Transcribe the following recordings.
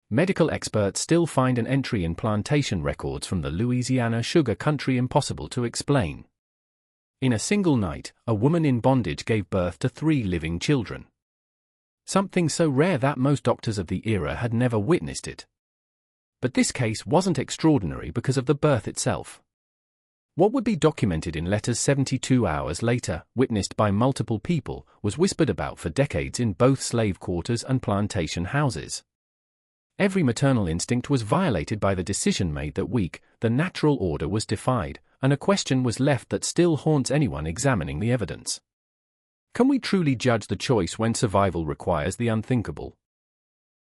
medical experts still find an entry in plantation records from the Louisiana sugar country impossible to explain. In a single night, a woman in bondage gave birth to 3 living children. Something so rare that most doctors of the era had never witnessed it. But this case wasn't extraordinary because of the birth itself. What would be documented in letters 72 hours later, witnessed by multiple people, was whispered about for decades in both slave quarters and plantation houses. Every maternal instinct was violated by the decision made that week, the natural order was defied, and a question was left that still haunts anyone examining the evidence. Can we truly judge the choice when survival requires the unthinkable?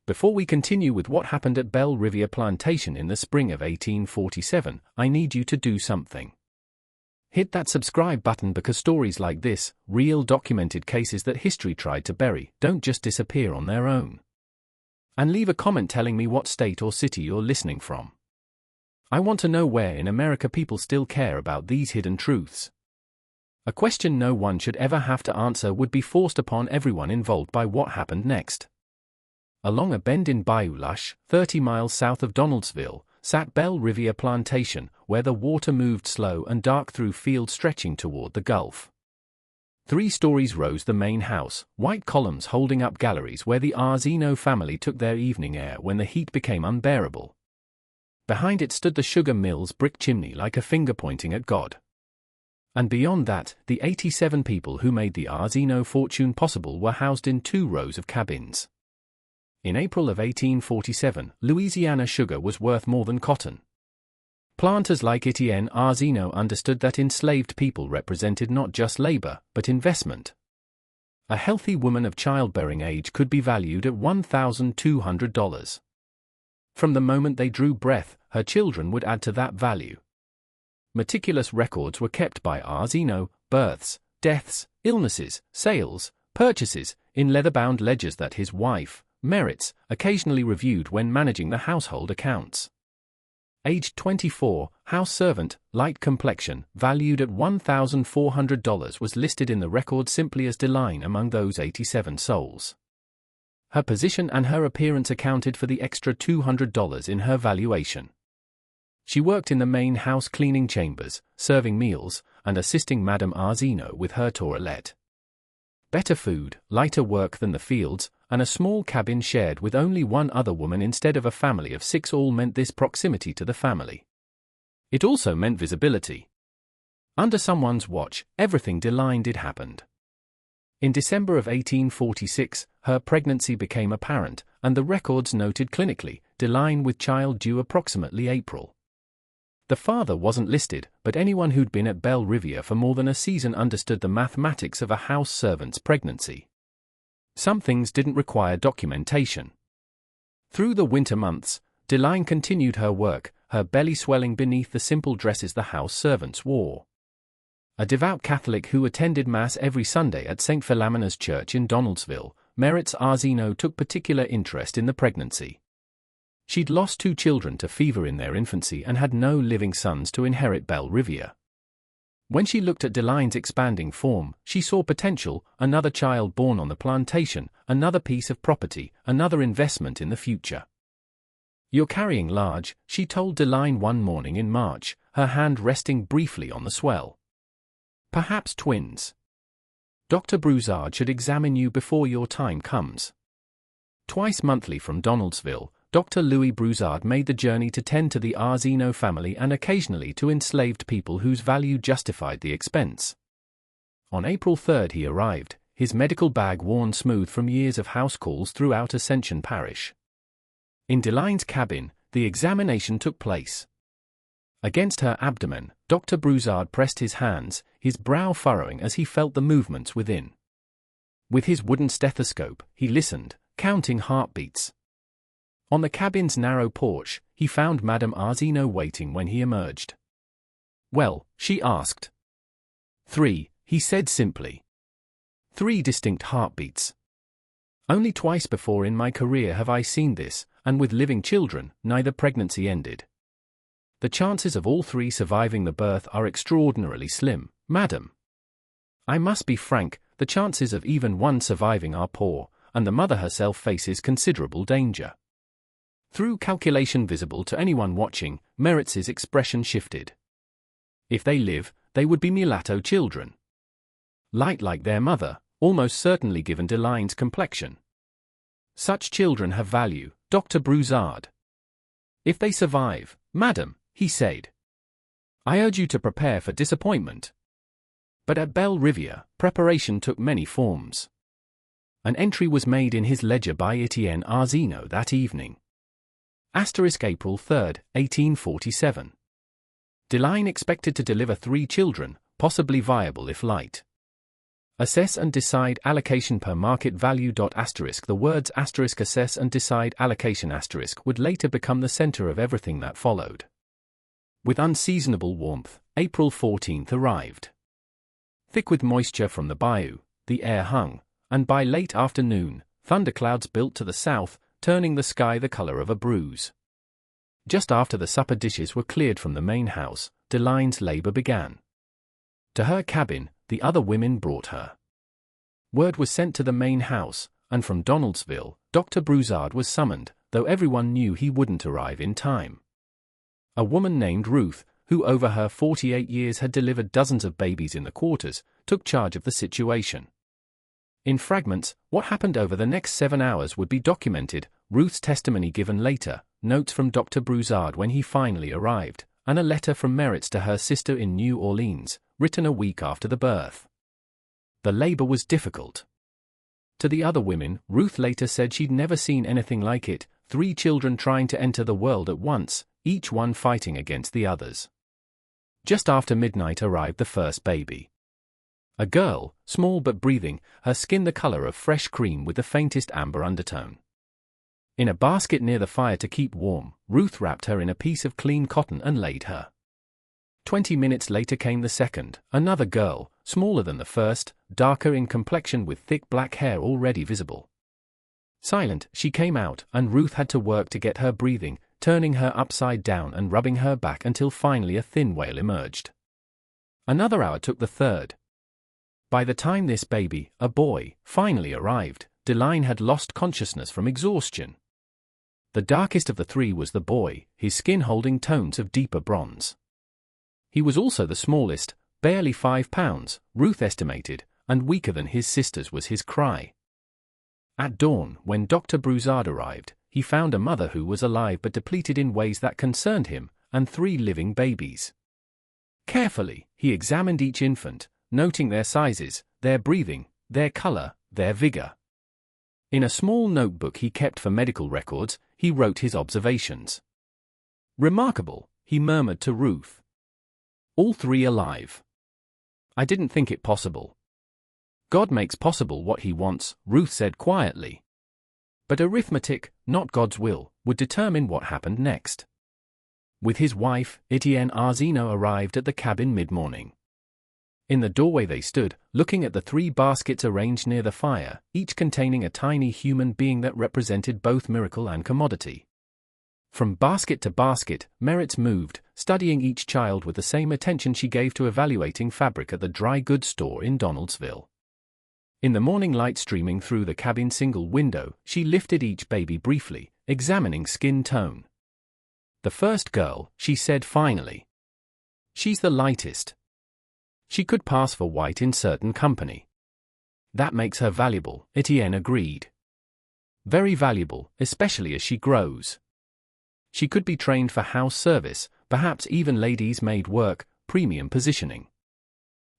Before we continue with what happened at Belle Riviere Plantation in the spring of 1847, I need you to do something. Hit that subscribe button because stories like this, real documented cases that history tried to bury, don't just disappear on their own. And leave a comment telling me what state or city you're listening from. I want to know where in America people still care about these hidden truths. A question no one should ever have to answer would be forced upon everyone involved by what happened next. Along a bend in Bayou Lush, 30 miles south of Donaldsville, sat Belle Riviere Plantation, where the water moved slow and dark through fields stretching toward the Gulf. 3 stories rose the main house, white columns holding up galleries where the Arzino family took their evening air when the heat became unbearable. Behind it stood the sugar mill's brick chimney like a finger pointing at God. And beyond that, the 87 people who made the Arzino fortune possible were housed in 2 rows of cabins. In April of 1847, Louisiana sugar was worth more than cotton. Planters like Etienne Arzino understood that enslaved people represented not just labor, but investment. A healthy woman of childbearing age could be valued at $1,200. From the moment they drew breath, her children would add to that value. Meticulous records were kept by Arzino, births, deaths, illnesses, sales, purchases, in leather-bound ledgers that his wife, Merritt's, occasionally reviewed when managing the household accounts. Aged 24, house servant, light complexion, valued at $1,400 was listed in the record simply as Deline among those 87 souls. Her position and her appearance accounted for the extra $200 in her valuation. She worked in the main house cleaning chambers, serving meals, and assisting Madame Arzino with her toilette. Better food, lighter work than the fields, and a small cabin shared with only one other woman instead of a family of 6 all meant this proximity to the family. It also meant visibility. Under someone's watch, everything Deline did happened. In December of 1846, her pregnancy became apparent, and the records noted clinically, Deline with child due approximately April. The father wasn't listed, but anyone who'd been at Belle Riviere for more than a season understood the mathematics of a house servant's pregnancy. Some things didn't require documentation. Through the winter months, Deline continued her work, her belly swelling beneath the simple dresses the house servants wore. A devout Catholic who attended Mass every Sunday at St. Philomena's Church in Donaldsville, Merritt's Arzino took particular interest in the pregnancy. She'd lost 2 children to fever in their infancy and had no living sons to inherit Belle Riviere. When she looked at Deline's expanding form, she saw potential, another child born on the plantation, another piece of property, another investment in the future. "You're carrying large," she told Deline one morning in March, her hand resting briefly on the swell. "Perhaps twins. Dr. Broussard should examine you before your time comes." Twice monthly from Donaldsville, Dr. Louis Broussard made the journey to tend to the Arzino family and occasionally to enslaved people whose value justified the expense. On April 3 he arrived, his medical bag worn smooth from years of house calls throughout Ascension Parish. In Deline's cabin, the examination took place. Against her abdomen, Dr. Broussard pressed his hands, his brow furrowing as he felt the movements within. With his wooden stethoscope, he listened, counting heartbeats. On the cabin's narrow porch, he found Madame Arzino waiting when he emerged. "Well?" she asked. "3, he said simply. 3 distinct heartbeats. Only twice before in my career have I seen this, and with living children, neither pregnancy ended. The chances of all 3 surviving the birth are extraordinarily slim, madam. I must be frank, the chances of even one surviving are poor, and the mother herself faces considerable danger. Through calculation visible to anyone watching, Meritz's expression shifted. If they live, they would be mulatto children. Light like their mother, almost certainly given Delaine's complexion. Such children have value, Dr. Broussard. If they survive, madam, he said, I urge you to prepare for disappointment. But at Belle Riviere, preparation took many forms. An entry was made in his ledger by Etienne Arzino that evening. April 3, 1847. Delaine expected to deliver 3 children, possibly viable if light. Assess and decide allocation per market value. The words assess and decide allocation would later become the center of everything that followed. With unseasonable warmth, April 14th arrived. Thick with moisture from the bayou, the air hung, and by late afternoon, thunderclouds built to the south, turning the sky the color of a bruise. Just after the supper dishes were cleared from the main house, Delaine's labor began. To her cabin, the other women brought her. Word was sent to the main house, and from Donaldsville, Dr. Broussard was summoned, though everyone knew he wouldn't arrive in time. A woman named Ruth, who over her 48 years had delivered dozens of babies in the quarters, took charge of the situation. In fragments, what happened over the next 7 hours would be documented, Ruth's testimony given later, notes from Dr. Broussard when he finally arrived, and a letter from Meritz to her sister in New Orleans, written a week after the birth. The labor was difficult. To the other women, Ruth later said she'd never seen anything like it, 3 children trying to enter the world at once, each one fighting against the others. Just after midnight arrived the first baby. A girl, small but breathing, her skin the color of fresh cream with the faintest amber undertone. In a basket near the fire to keep warm, Ruth wrapped her in a piece of clean cotton and laid her. 20 minutes later came the second, another girl, smaller than the first, darker in complexion with thick black hair already visible. Silent, she came out, and Ruth had to work to get her breathing, turning her upside down and rubbing her back until finally a thin wail emerged. Another hour took the third. By the time this baby, a boy, finally arrived, Delaine had lost consciousness from exhaustion. The darkest of the 3 was the boy, his skin holding tones of deeper bronze. He was also the smallest, barely 5 pounds, Ruth estimated, and weaker than his sister's was his cry. At dawn, when Dr. Broussard arrived, he found a mother who was alive but depleted in ways that concerned him, and 3 living babies. Carefully, he examined each infant, noting their sizes, their breathing, their color, their vigor. In a small notebook he kept for medical records, he wrote his observations. Remarkable, he murmured to Ruth. All 3 alive. I didn't think it possible. God makes possible what he wants, Ruth said quietly. But arithmetic, not God's will, would determine what happened next. With his wife, Etienne Arzino arrived at the cabin mid-morning. In the doorway they stood, looking at the 3 baskets arranged near the fire, each containing a tiny human being that represented both miracle and commodity. From basket to basket, Meritz moved, studying each child with the same attention she gave to evaluating fabric at the dry goods store in Donaldsville. In the morning light streaming through the cabin's single window, she lifted each baby briefly, examining skin tone. The first girl, she said finally. She's the lightest. She could pass for white in certain company. That makes her valuable, Etienne agreed. Very valuable, especially as she grows. She could be trained for house service, perhaps even ladies' maid work, premium positioning.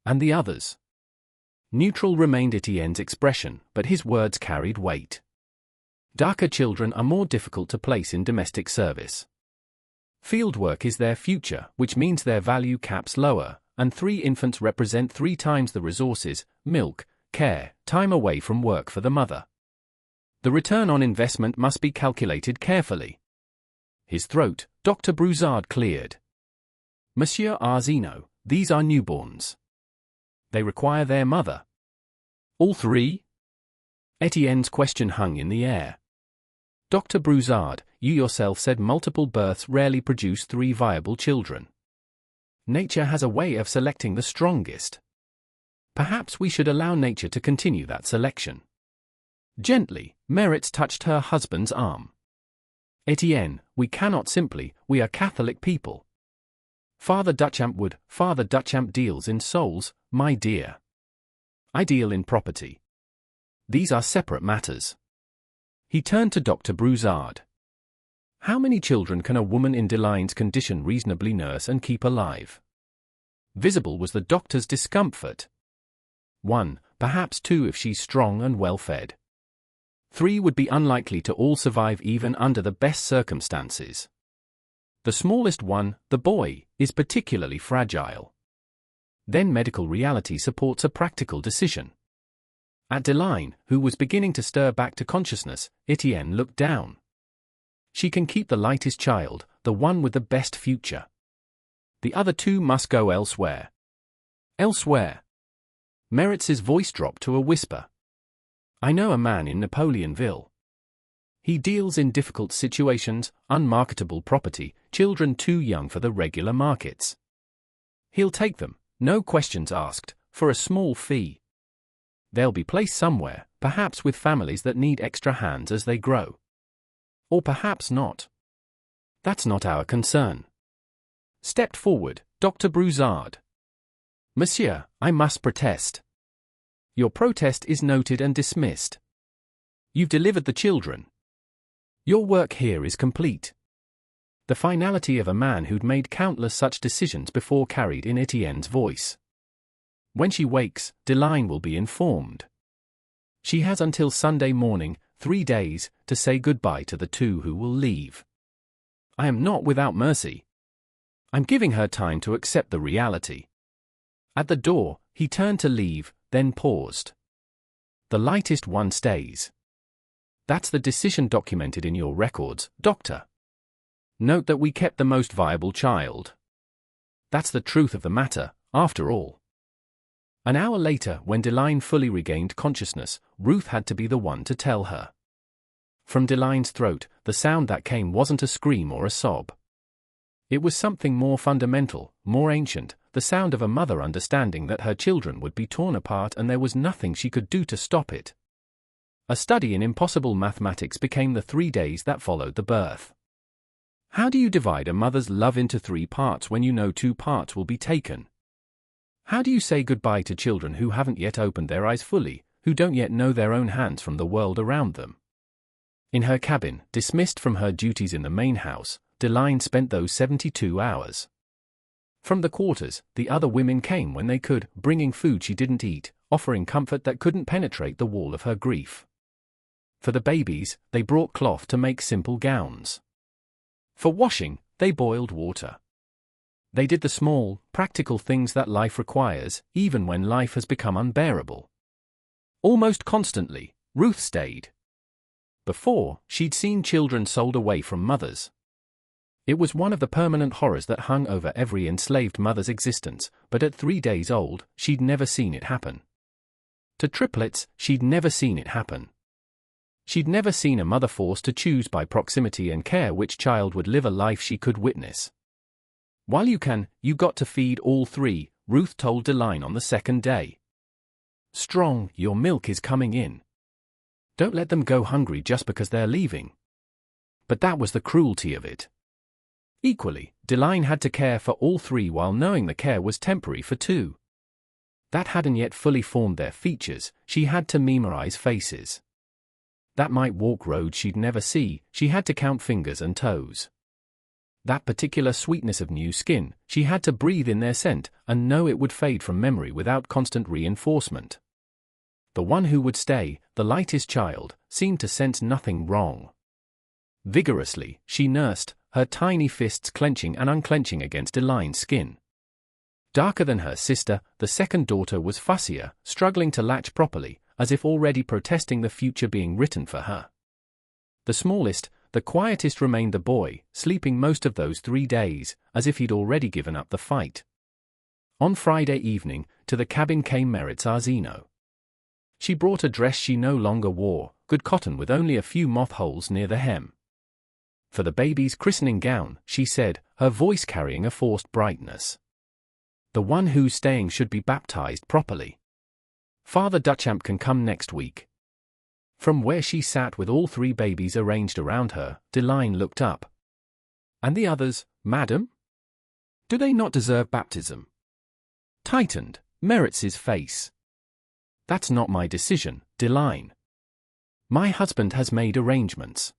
And the others? Neutral remained Etienne's expression, but his words carried weight. Darker children are more difficult to place in domestic service. Fieldwork is their future, which means their value caps lower, and 3 infants represent 3 times the resources, milk, care, time away from work for the mother. The return on investment must be calculated carefully. His throat, Dr. Broussard cleared. Monsieur Arzino, these are newborns. They require their mother. All 3? Etienne's question hung in the air. Dr. Broussard, you yourself said multiple births rarely produce 3 viable children. Nature has a way of selecting the strongest. Perhaps we should allow nature to continue that selection. Gently, Meritz touched her husband's arm. Etienne, we cannot simply, we are Catholic people. Father Duchamp deals in souls, my dear. I deal in property. These are separate matters. He turned to Dr. Broussard. How many children can a woman in Delaine's condition reasonably nurse and keep alive? Visible was the doctor's discomfort. 1, perhaps 2 if she's strong and well-fed. 3 would be unlikely to all survive even under the best circumstances. The smallest one, the boy, is particularly fragile. Then medical reality supports a practical decision. At Delaine, who was beginning to stir back to consciousness, Etienne looked down. She can keep the lightest child, the one with the best future. The other 2 must go elsewhere. Elsewhere. Meritz's voice dropped to a whisper. I know a man in Napoleonville. He deals in difficult situations, unmarketable property, children too young for the regular markets. He'll take them, no questions asked, for a small fee. They'll be placed somewhere, perhaps with families that need extra hands as they grow. Or perhaps not. That's not our concern. Stepped forward, Dr. Broussard. Monsieur, I must protest. Your protest is noted and dismissed. You've delivered the children. Your work here is complete. The finality of a man who'd made countless such decisions before carried in Etienne's voice. When she wakes, Delaine will be informed. She has until Sunday morning, 3 days, to say goodbye to the 2 who will leave. I am not without mercy. I'm giving her time to accept the reality. At the door, he turned to leave, then paused. The lightest one stays. That's the decision documented in your records, Doctor. Note that we kept the most viable child. That's the truth of the matter, after all. An hour later, when Delaine fully regained consciousness, Ruth had to be the one to tell her. From Delaine's throat, the sound that came wasn't a scream or a sob. It was something more fundamental, more ancient, the sound of a mother understanding that her children would be torn apart and there was nothing she could do to stop it. A study in impossible mathematics became the 3 days that followed the birth. How do you divide a mother's love into 3 parts when you know 2 parts will be taken? How do you say goodbye to children who haven't yet opened their eyes fully, who don't yet know their own hands from the world around them? In her cabin, dismissed from her duties in the main house, Delaine spent those 72 hours. From the quarters, the other women came when they could, bringing food she didn't eat, offering comfort that couldn't penetrate the wall of her grief. For the babies, they brought cloth to make simple gowns. For washing, they boiled water. They did the small, practical things that life requires, even when life has become unbearable. Almost constantly, Ruth stayed. Before, she'd seen children sold away from mothers. It was one of the permanent horrors that hung over every enslaved mother's existence, but at 3 days old, she'd never seen it happen. To triplets, she'd never seen it happen. She'd never seen a mother forced to choose by proximity and care which child would live a life she could witness. While you can, you got to feed all 3, Ruth told Delaine on the 2nd day. Strong, your milk is coming in. Don't let them go hungry just because they're leaving. But that was the cruelty of it. Equally, Delaine had to care for all 3 while knowing the care was temporary for 2. That hadn't yet fully formed their features, she had to memorize faces. That might walk roads she'd never see, she had to count fingers and toes. That particular sweetness of new skin, she had to breathe in their scent and know it would fade from memory without constant reinforcement. The one who would stay, the lightest child, seemed to sense nothing wrong. Vigorously, she nursed, her tiny fists clenching and unclenching against Delaine's skin. Darker than her sister, the second daughter was fussier, struggling to latch properly, as if already protesting the future being written for her. The smallest, the quietest remained the boy, sleeping most of those 3 days, as if he'd already given up the fight. On Friday evening, to the cabin came Merit's Arzino. She brought a dress she no longer wore, good cotton with only a few moth holes near the hem. For the baby's christening gown, she said, her voice carrying a forced brightness. The one who's staying should be baptized properly. Father Duchamp can come next week. From where she sat with all three babies arranged around her, Deline looked up. And the others, madam? Do they not deserve baptism? Tightened, Merritz's face. That's not my decision, Deline. My husband has made arrangements.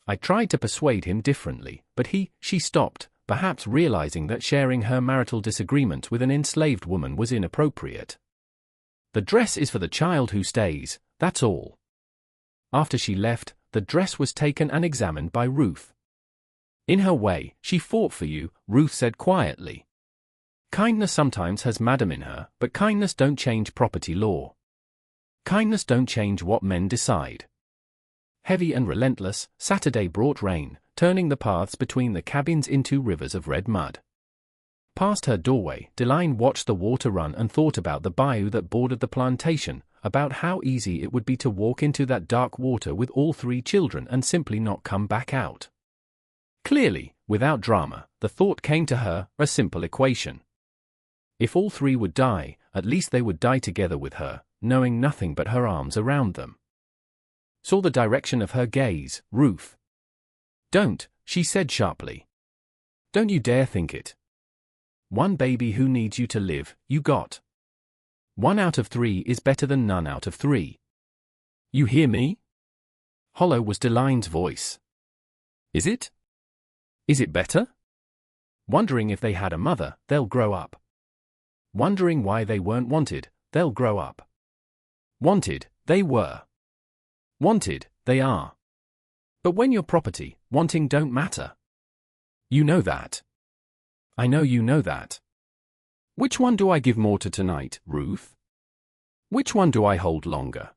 I tried to persuade him differently, but she stopped, perhaps realizing that sharing her marital disagreement with an enslaved woman was inappropriate. The dress is for the child who stays, that's all. After she left, the dress was taken and examined by Ruth. In her way, she fought for you, Ruth said quietly. Kindness sometimes has madam in her, but kindness don't change property law. Kindness don't change what men decide. Heavy and relentless, Saturday brought rain, turning the paths between the cabins into rivers of red mud. Past her doorway, Deline watched the water run and thought about the bayou that bordered the plantation, about how easy it would be to walk into that dark water with all three children and simply not come back out. Clearly, without drama, the thought came to her, a simple equation. If all three would die, at least they would die together with her, knowing nothing but her arms around them. Saw the direction of her gaze, Ruth. Don't, she said sharply. Don't you dare think it. One baby who needs you to live, you got. 1 out of 3 is better than none out of 3. You hear me? Hollow was Deline's voice. Is it? Is it better? Wondering if they had a mother, they'll grow up. Wondering why they weren't wanted, they'll grow up. Wanted, they were. Wanted, they are. But when you're property, wanting don't matter. You know that. I know you know that. Which one do I give more to tonight, Ruth? Which one do I hold longer?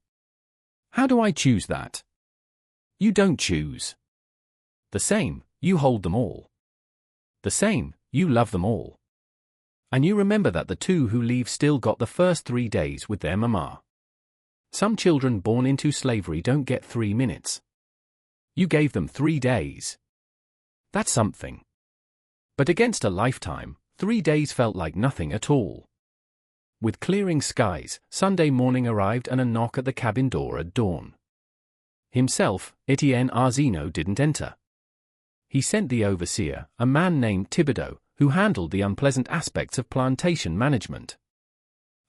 How do I choose that? You don't choose. The same, you hold them all. The same, you love them all. And you remember that the two who leave still got the first 3 days with their mama. Some children born into slavery don't get 3 minutes. You gave them 3 days. That's something. But against a lifetime, 3 days felt like nothing at all. With clearing skies, Sunday morning arrived and a knock at the cabin door at dawn. Himself, Etienne Arzino didn't enter. He sent the overseer, a man named Thibodeau, who handled the unpleasant aspects of plantation management.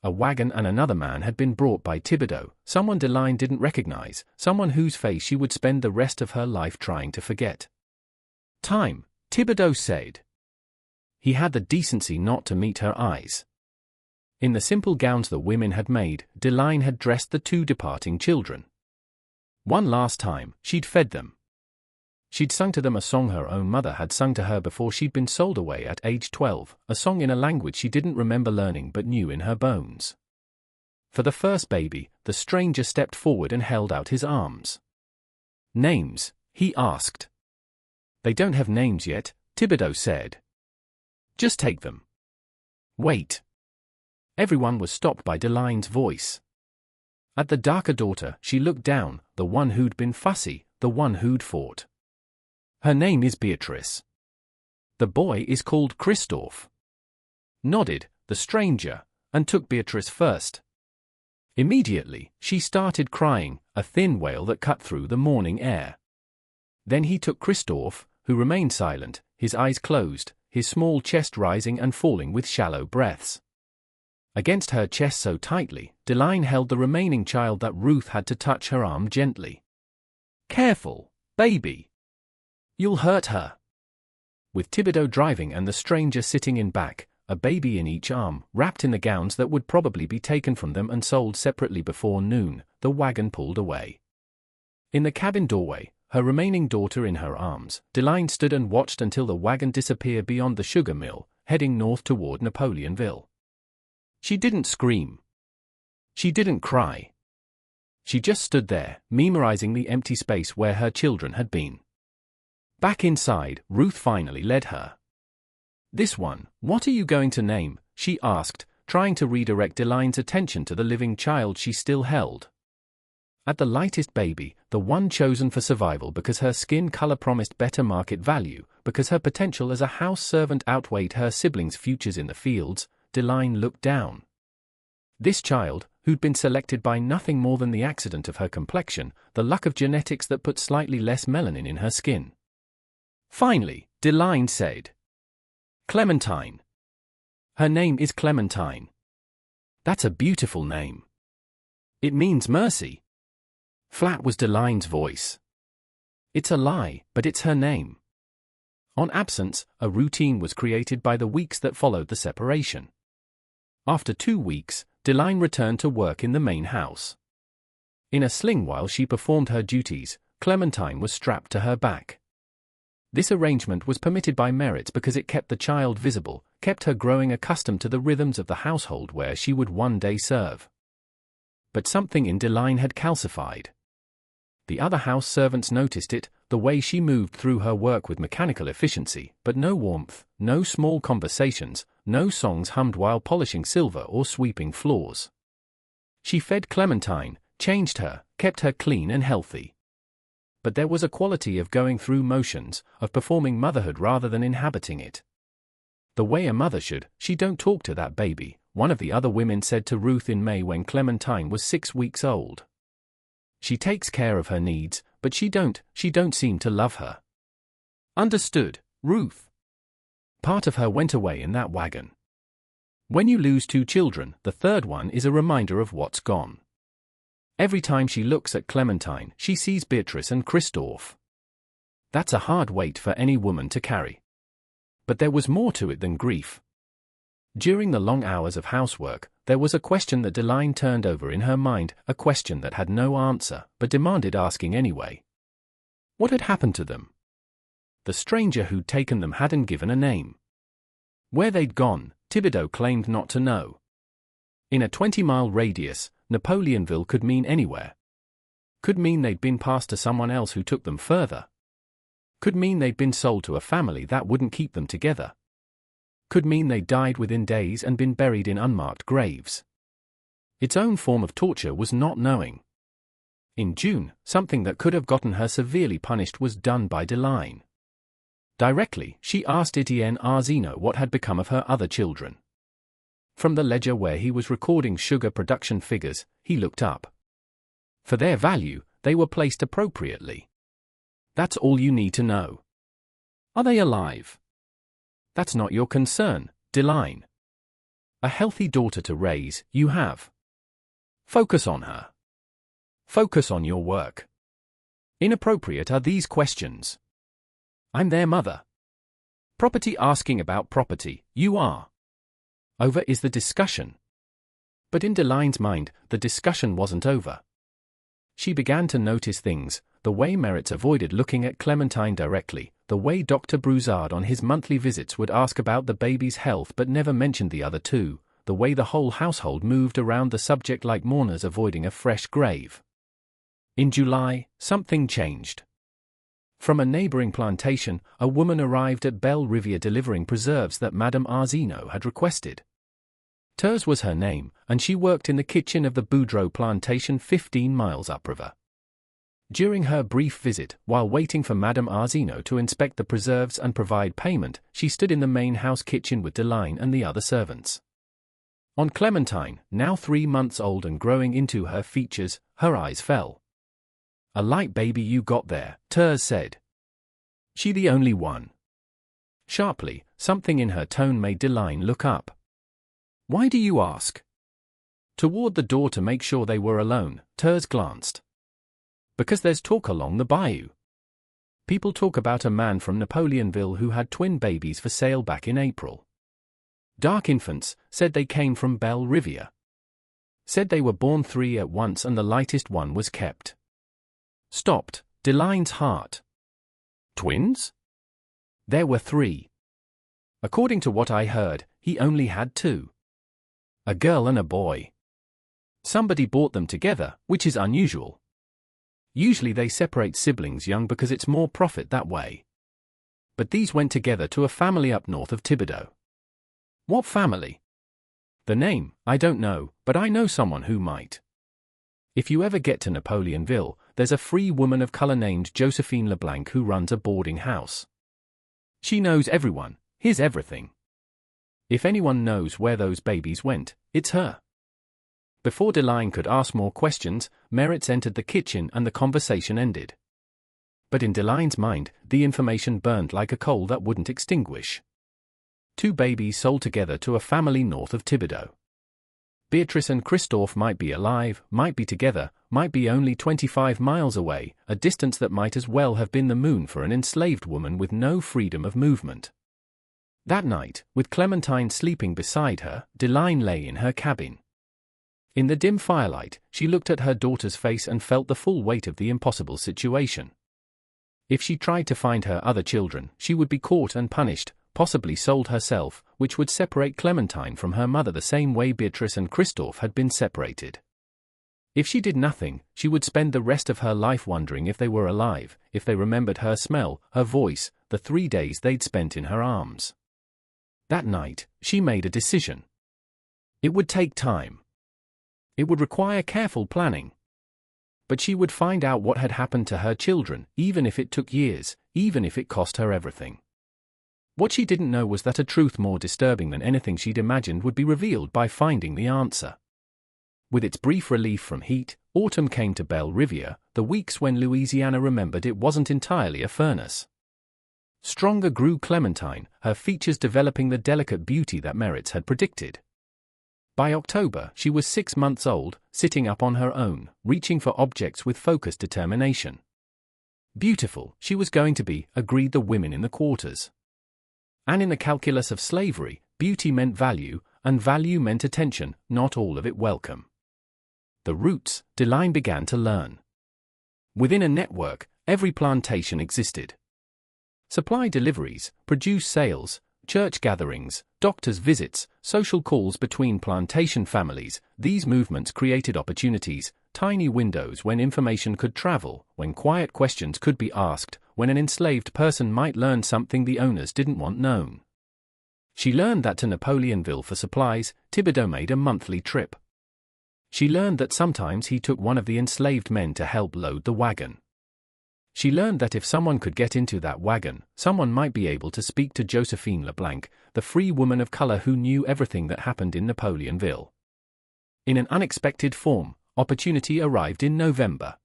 A wagon and another man had been brought by Thibodeau, someone Deline didn't recognize, someone whose face she would spend the rest of her life trying to forget. Time, Thibodeau said. He had the decency not to meet her eyes. In the simple gowns the women had made, Deline had dressed the 2 departing children. One last time, she'd fed them. She'd sung to them a song her own mother had sung to her before she'd been sold away at age 12, a song in a language she didn't remember learning but knew in her bones. For the first baby, the stranger stepped forward and held out his arms. Names, he asked. They don't have names yet, Thibodeau said. Just take them. Wait. Everyone was stopped by Deline's voice. At the darker daughter, she looked down, the one who'd been fussy, the one who'd fought. Her name is Beatrice. The boy is called Christophe. Nodded, the stranger, and took Beatrice first. Immediately, she started crying, a thin wail that cut through the morning air. Then he took Christophe, who remained silent, his eyes closed, his small chest rising and falling with shallow breaths. Against her chest so tightly, Deline held the remaining child that Ruth had to touch her arm gently. Careful, baby. You'll hurt her. With Thibodeau driving and the stranger sitting in back, a baby in each arm, wrapped in the gowns that would probably be taken from them and sold separately before noon, the wagon pulled away. In the cabin doorway, her remaining daughter in her arms, Deline stood and watched until the wagon disappeared beyond the sugar mill, heading north toward Napoleonville. She didn't scream. She didn't cry. She just stood there, memorizing the empty space where her children had been. Back inside, Ruth finally led her. This one, what are you going to name? She asked, trying to redirect Deline's attention to the living child she still held. At the lightest baby, the one chosen for survival because her skin color promised better market value, because her potential as a house servant outweighed her siblings' futures in the fields, Deline looked down. This child, who'd been selected by nothing more than the accident of her complexion, the luck of genetics that put slightly less melanin in her skin. Finally, Deline said, "Clementine. Her name is Clementine. That's a beautiful name. It means mercy." Flat was Deline's voice. "It's a lie, but it's her name." On absence, a routine was created by the weeks that followed the separation. After 2 weeks, Deline returned to work in the main house. In a sling while she performed her duties, Clementine was strapped to her back. This arrangement was permitted by Merritt because it kept the child visible, kept her growing accustomed to the rhythms of the household where she would one day serve. But something in Deline had calcified. The other house servants noticed it, the way she moved through her work with mechanical efficiency, but no warmth, no small conversations, no songs hummed while polishing silver or sweeping floors. She fed Clementine, changed her, kept her clean and healthy. But there was a quality of going through motions, of performing motherhood rather than inhabiting it. "The way a mother should, she don't talk to that baby," one of the other women said to Ruth in May when Clementine was 6 weeks old. "She takes care of her needs, but she don't seem to love her." "Understood, Ruth." Part of her went away in that wagon. When you lose 2 children, the third one is a reminder of what's gone. Every time she looks at Clementine, she sees Beatrice and Christophe. That's a hard weight for any woman to carry. But there was more to it than grief. During the long hours of housework, there was a question that Deline turned over in her mind, a question that had no answer, but demanded asking anyway. What had happened to them? The stranger who'd taken them hadn't given a name. Where they'd gone, Thibodeau claimed not to know. In a 20-mile radius, Napoleonville could mean anywhere. Could mean they'd been passed to someone else who took them further. Could mean they'd been sold to a family that wouldn't keep them together. Could mean they died within days and been buried in unmarked graves. Its own form of torture was not knowing. In June, something that could have gotten her severely punished was done by Deline. Directly, she asked Etienne Arzino what had become of her other children. From the ledger where he was recording sugar production figures, he looked up. For their value, they were placed appropriately. That's all you need to know. Are they alive? That's not your concern, Deline. A healthy daughter to raise, you have. Focus on her. Focus on your work. Inappropriate are these questions. I'm their mother. Property asking about property, you are. Over is the discussion. But in Deline's mind, the discussion wasn't over. She began to notice things, the way Merritt avoided looking at Clementine directly, the way Dr. Broussard on his monthly visits would ask about the baby's health but never mentioned the other 2, the way the whole household moved around the subject like mourners avoiding a fresh grave. In July, something changed. From a neighboring plantation, a woman arrived at Belle Riviere delivering preserves that Madame Arzino had requested. Ters was her name, and she worked in the kitchen of the Boudreau plantation 15 miles upriver. During her brief visit, while waiting for Madame Arzino to inspect the preserves and provide payment, she stood in the main house kitchen with Deline and the other servants. On Clementine, now 3 months old and growing into her features, her eyes fell. "A light baby you got there," Ters said. "She the only one?" Sharply, something in her tone made Deline look up. "Why do you ask?" Toward the door to make sure they were alone, Ters glanced. "Because there's talk along the bayou. People talk about a man from Napoleonville who had twin babies for sale back in April. Dark infants, said they came from Belle Riviere. Said they were born 3 at once and the lightest one was kept." Stopped, Deline's heart. Twins? There were 3. According to what I heard, he only had 2. A girl and a boy. Somebody bought them together, which is unusual. Usually they separate siblings young because it's more profit that way. But these went together to a family up north of Thibodeau. What family? The name, I don't know, but I know someone who might. If you ever get to Napoleonville, there's a free woman of color named Josephine LeBlanc who runs a boarding house. She knows everyone, here's everything. If anyone knows where those babies went, it's her. Before Deline could ask more questions, Merritt's entered the kitchen and the conversation ended. But in Deline's mind, the information burned like a coal that wouldn't extinguish. 2 babies sold together to a family north of Thibodeau. Beatrice and Christophe might be alive, might be together, might be only 25 miles away, a distance that might as well have been the moon for an enslaved woman with no freedom of movement. That night, with Clementine sleeping beside her, Deline lay in her cabin. In the dim firelight, she looked at her daughter's face and felt the full weight of the impossible situation. If she tried to find her other children, she would be caught and punished, possibly sold herself, which would separate Clementine from her mother the same way Beatrice and Christophe had been separated. If she did nothing, she would spend the rest of her life wondering if they were alive, if they remembered her smell, her voice, the 3 days they'd spent in her arms. That night, she made a decision. It would take time. It would require careful planning. But she would find out what had happened to her children, even if it took years, even if it cost her everything. What she didn't know was that a truth more disturbing than anything she'd imagined would be revealed by finding the answer. With its brief relief from heat, autumn came to Belle Riviere, the weeks when Louisiana remembered it wasn't entirely a furnace. Stronger grew Clementine, her features developing the delicate beauty that Merritt's had predicted. By October, she was 6 months old, sitting up on her own, reaching for objects with focused determination. Beautiful, she was going to be, agreed the women in the quarters. And in the calculus of slavery, beauty meant value, and value meant attention, not all of it welcome. The roots, Deline began to learn. Within a network, every plantation existed. Supply deliveries, produce sales, church gatherings, doctors' visits, social calls between plantation families, these movements created opportunities, tiny windows when information could travel, when quiet questions could be asked, when an enslaved person might learn something the owners didn't want known. She learned that to Napoleonville for supplies, Thibodeau made a monthly trip. She learned that sometimes he took one of the enslaved men to help load the wagon. She learned that if someone could get into that wagon, someone might be able to speak to Josephine LeBlanc, the free woman of color who knew everything that happened in Napoleonville. In an unexpected form, opportunity arrived in November.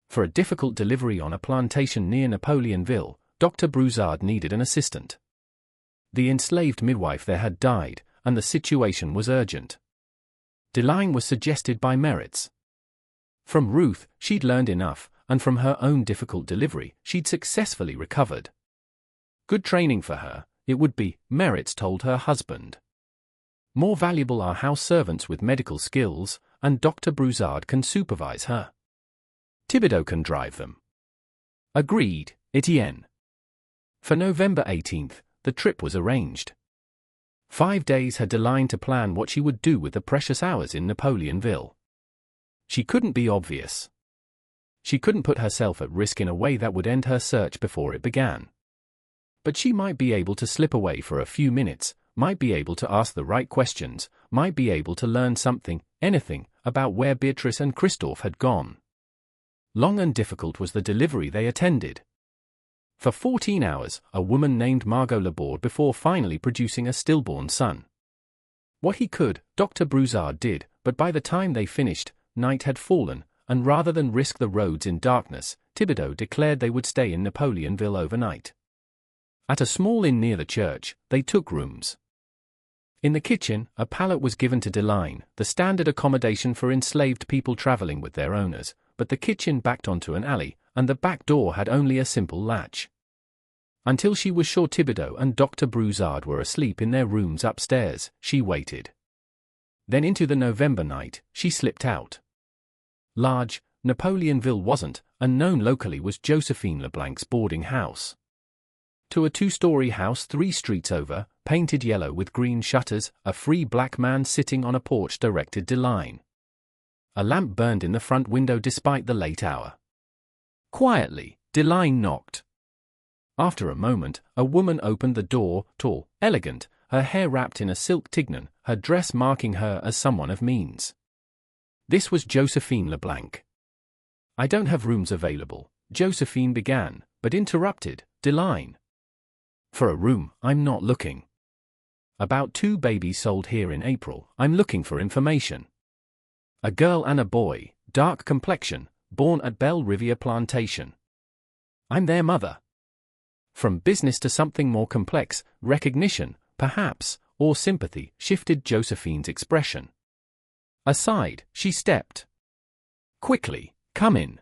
For a difficult delivery on a plantation near Napoleonville, Dr. Broussard needed an assistant. The enslaved midwife there had died, and the situation was urgent. Deline was suggested by Merritt's. From Ruth, she'd learned enough, and from her own difficult delivery, she'd successfully recovered. Good training for her, it would be, Merritt's told her husband. More valuable are house servants with medical skills, and Dr. Broussard can supervise her. Thibodeau can drive them. Agreed, Etienne. For November 18th, the trip was arranged. 5 days had Deline to plan what she would do with the precious hours in Napoleonville. She couldn't be obvious. She couldn't put herself at risk in a way that would end her search before it began. But she might be able to slip away for a few minutes, might be able to ask the right questions, might be able to learn something, anything, about where Beatrice and Christophe had gone. Long and difficult was the delivery they attended. For 14 hours, a woman named Margot labored before finally producing a stillborn son. What he could, Dr. Broussard did, but by the time they finished, night had fallen, and rather than risk the roads in darkness, Thibodeau declared they would stay in Napoleonville overnight. At a small inn near the church, they took rooms. In the kitchen, a pallet was given to Deline, the standard accommodation for enslaved people traveling with their owners, but the kitchen backed onto an alley, and the back door had only a simple latch. Until she was sure Thibodeau and Dr. Broussard were asleep in their rooms upstairs, she waited. Then into the November night, she slipped out. Large, Napoleonville wasn't, and known locally was Josephine LeBlanc's boarding house. To a 2-story house 3 streets over, painted yellow with green shutters, a free black man sitting on a porch directed Deline. A lamp burned in the front window despite the late hour. Quietly, Deline knocked. After a moment, a woman opened the door, tall, elegant, her hair wrapped in a silk tignon, her dress marking her as someone of means. This was Josephine LeBlanc. "I don't have rooms available," Josephine began, but interrupted, "Deline. For a room, I'm not looking. About 2 babies sold here in April, I'm looking for information." A girl and a boy, dark complexion, born at Belle Riviere Plantation. I'm their mother. From business to something more complex, recognition, perhaps, or sympathy, shifted Josephine's expression. Aside, she stepped. Quickly, come in.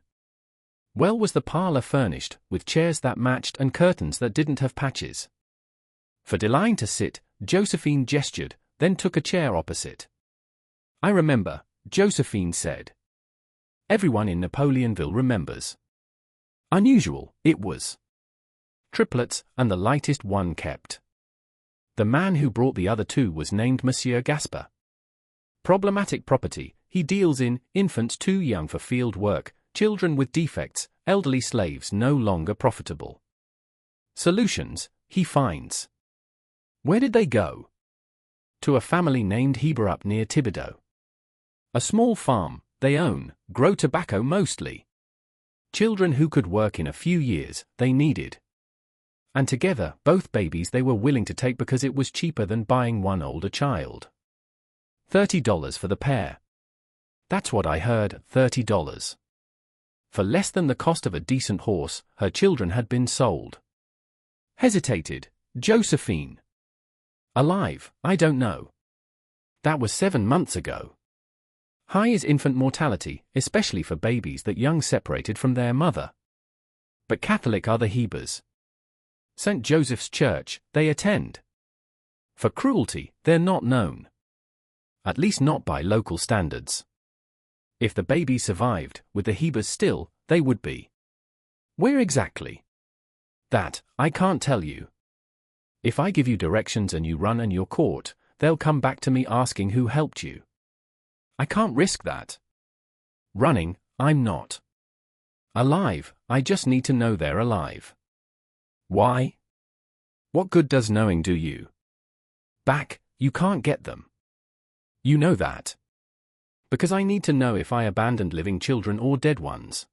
Well was the parlor furnished, with chairs that matched and curtains that didn't have patches. For Deline to sit, Josephine gestured, then took a chair opposite. I remember, Josephine said. Everyone in Napoleonville remembers. Unusual, it was. Triplets, and the lightest one kept. The man who brought the other two was named Monsieur Gaspar. Problematic property, he deals in infants too young for field work, children with defects, elderly slaves no longer profitable. Solutions, he finds. Where did they go? To a family named Heber up near Thibodeau. A small farm, they own, grow tobacco mostly. Children who could work in a few years, they needed. And together, both babies they were willing to take because it was cheaper than buying one older child. $30 for the pair. That's what I heard, $30. For less than the cost of a decent horse, her children had been sold. Hesitated, Josephine. Alive, I don't know. That was 7 months ago. High is infant mortality, especially for babies that young separated from their mother. But Catholic are the Hebers. St. Joseph's Church, they attend. For cruelty, they're not known. At least not by local standards. If the babies survived, with the Hebers still, they would be. Where exactly? That, I can't tell you. If I give you directions and you run and you're caught, they'll come back to me asking who helped you. I can't risk that. Running, I'm not. Alive, I just need to know they're alive. Why? What good does knowing do you? Back, you can't get them. You know that. Because I need to know if I abandoned living children or dead ones.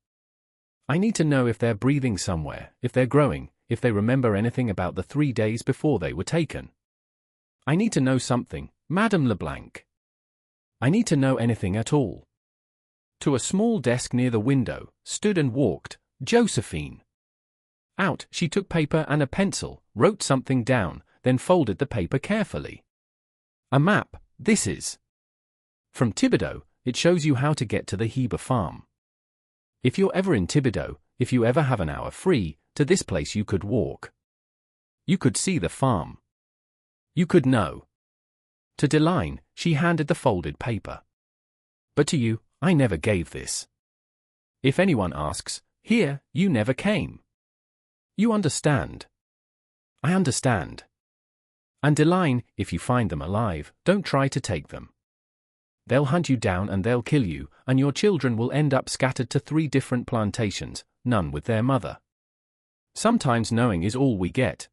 I need to know if they're breathing somewhere, if they're growing, if they remember anything about the 3 days before they were taken. I need to know something, Madame Leblanc. I need to know anything at all. To a small desk near the window, stood and walked, Josephine. Out, she took paper and a pencil, wrote something down, then folded the paper carefully. A map, this is. From Thibodeau, it shows you how to get to the Heber farm. If you're ever in Thibodeau, if you ever have an hour free, to this place you could walk. You could see the farm. You could know. To Deline, she handed the folded paper. But to you, I never gave this. If anyone asks, here, you never came. You understand. I understand. And Deline, if you find them alive, don't try to take them. They'll hunt you down and they'll kill you, and your children will end up scattered to 3 different plantations, none with their mother. Sometimes knowing is all we get.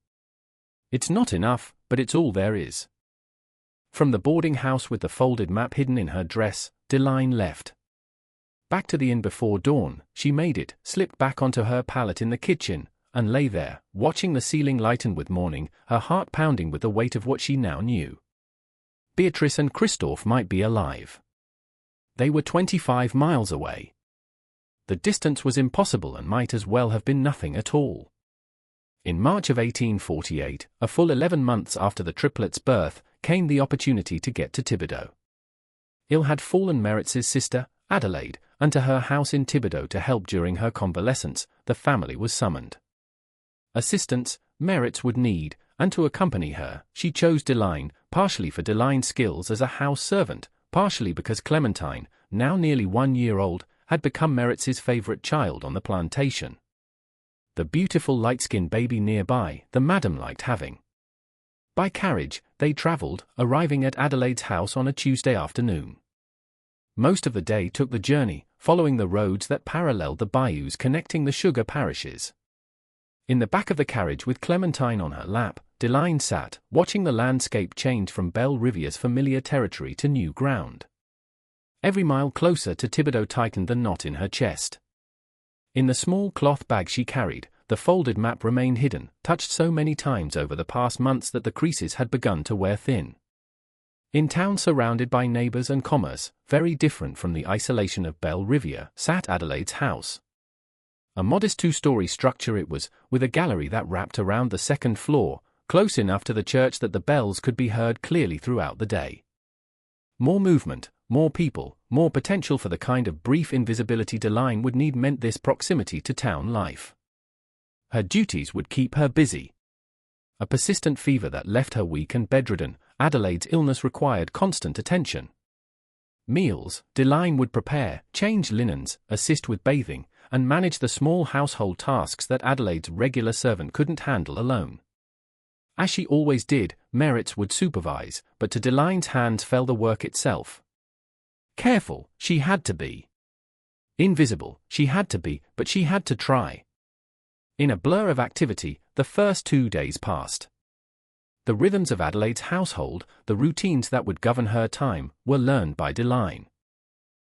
It's not enough, but it's all there is. From the boarding house with the folded map hidden in her dress, Deline left. Back to the inn before dawn, she made it, slipped back onto her pallet in the kitchen, and lay there, watching the ceiling lighten with morning, her heart pounding with the weight of what she now knew. Beatrice and Christophe might be alive. They were 25 miles away. The distance was impossible and might as well have been nothing at all. In March of 1848, a full 11 months after the triplets' birth, came the opportunity to get to Thibodeau. Ill had fallen Merritz's sister, Adelaide, and to her house in Thibodeau to help during her convalescence. The family was summoned. Assistance, Merritz would need, and to accompany her, she chose Deline, partially for Deline's skills as a house servant, partially because Clementine, now nearly 1 year old, had become Merritz's favorite child on the plantation. The beautiful light-skinned baby nearby, the madam liked having. By carriage, they traveled, arriving at Adelaide's house on a Tuesday afternoon. Most of the day took the journey, following the roads that paralleled the bayous connecting the sugar parishes. In the back of the carriage with Clementine on her lap, Deline sat, watching the landscape change from Belle Riviere's familiar territory to new ground. Every mile closer to Thibodeau tightened the knot in her chest. In the small cloth bag she carried, the folded map remained hidden, touched so many times over the past months that the creases had begun to wear thin. In town surrounded by neighbours and commerce, very different from the isolation of Belle Riviere, sat Adelaide's house. A modest two-story structure it was, with a gallery that wrapped around the second floor, close enough to the church that the bells could be heard clearly throughout the day. More movement, more people, more potential for the kind of brief invisibility Deline would need meant this proximity to town life. Her duties would keep her busy. A persistent fever that left her weak and bedridden, Adelaide's illness required constant attention. Meals, Deline would prepare, change linens, assist with bathing, and manage the small household tasks that Adelaide's regular servant couldn't handle alone. As she always did, Merritt's would supervise, but to Deline's hands fell the work itself. Careful, she had to be. Invisible, she had to be, but she had to try. In a blur of activity, the first 2 days passed. The rhythms of Adelaide's household, the routines that would govern her time, were learned by Deline.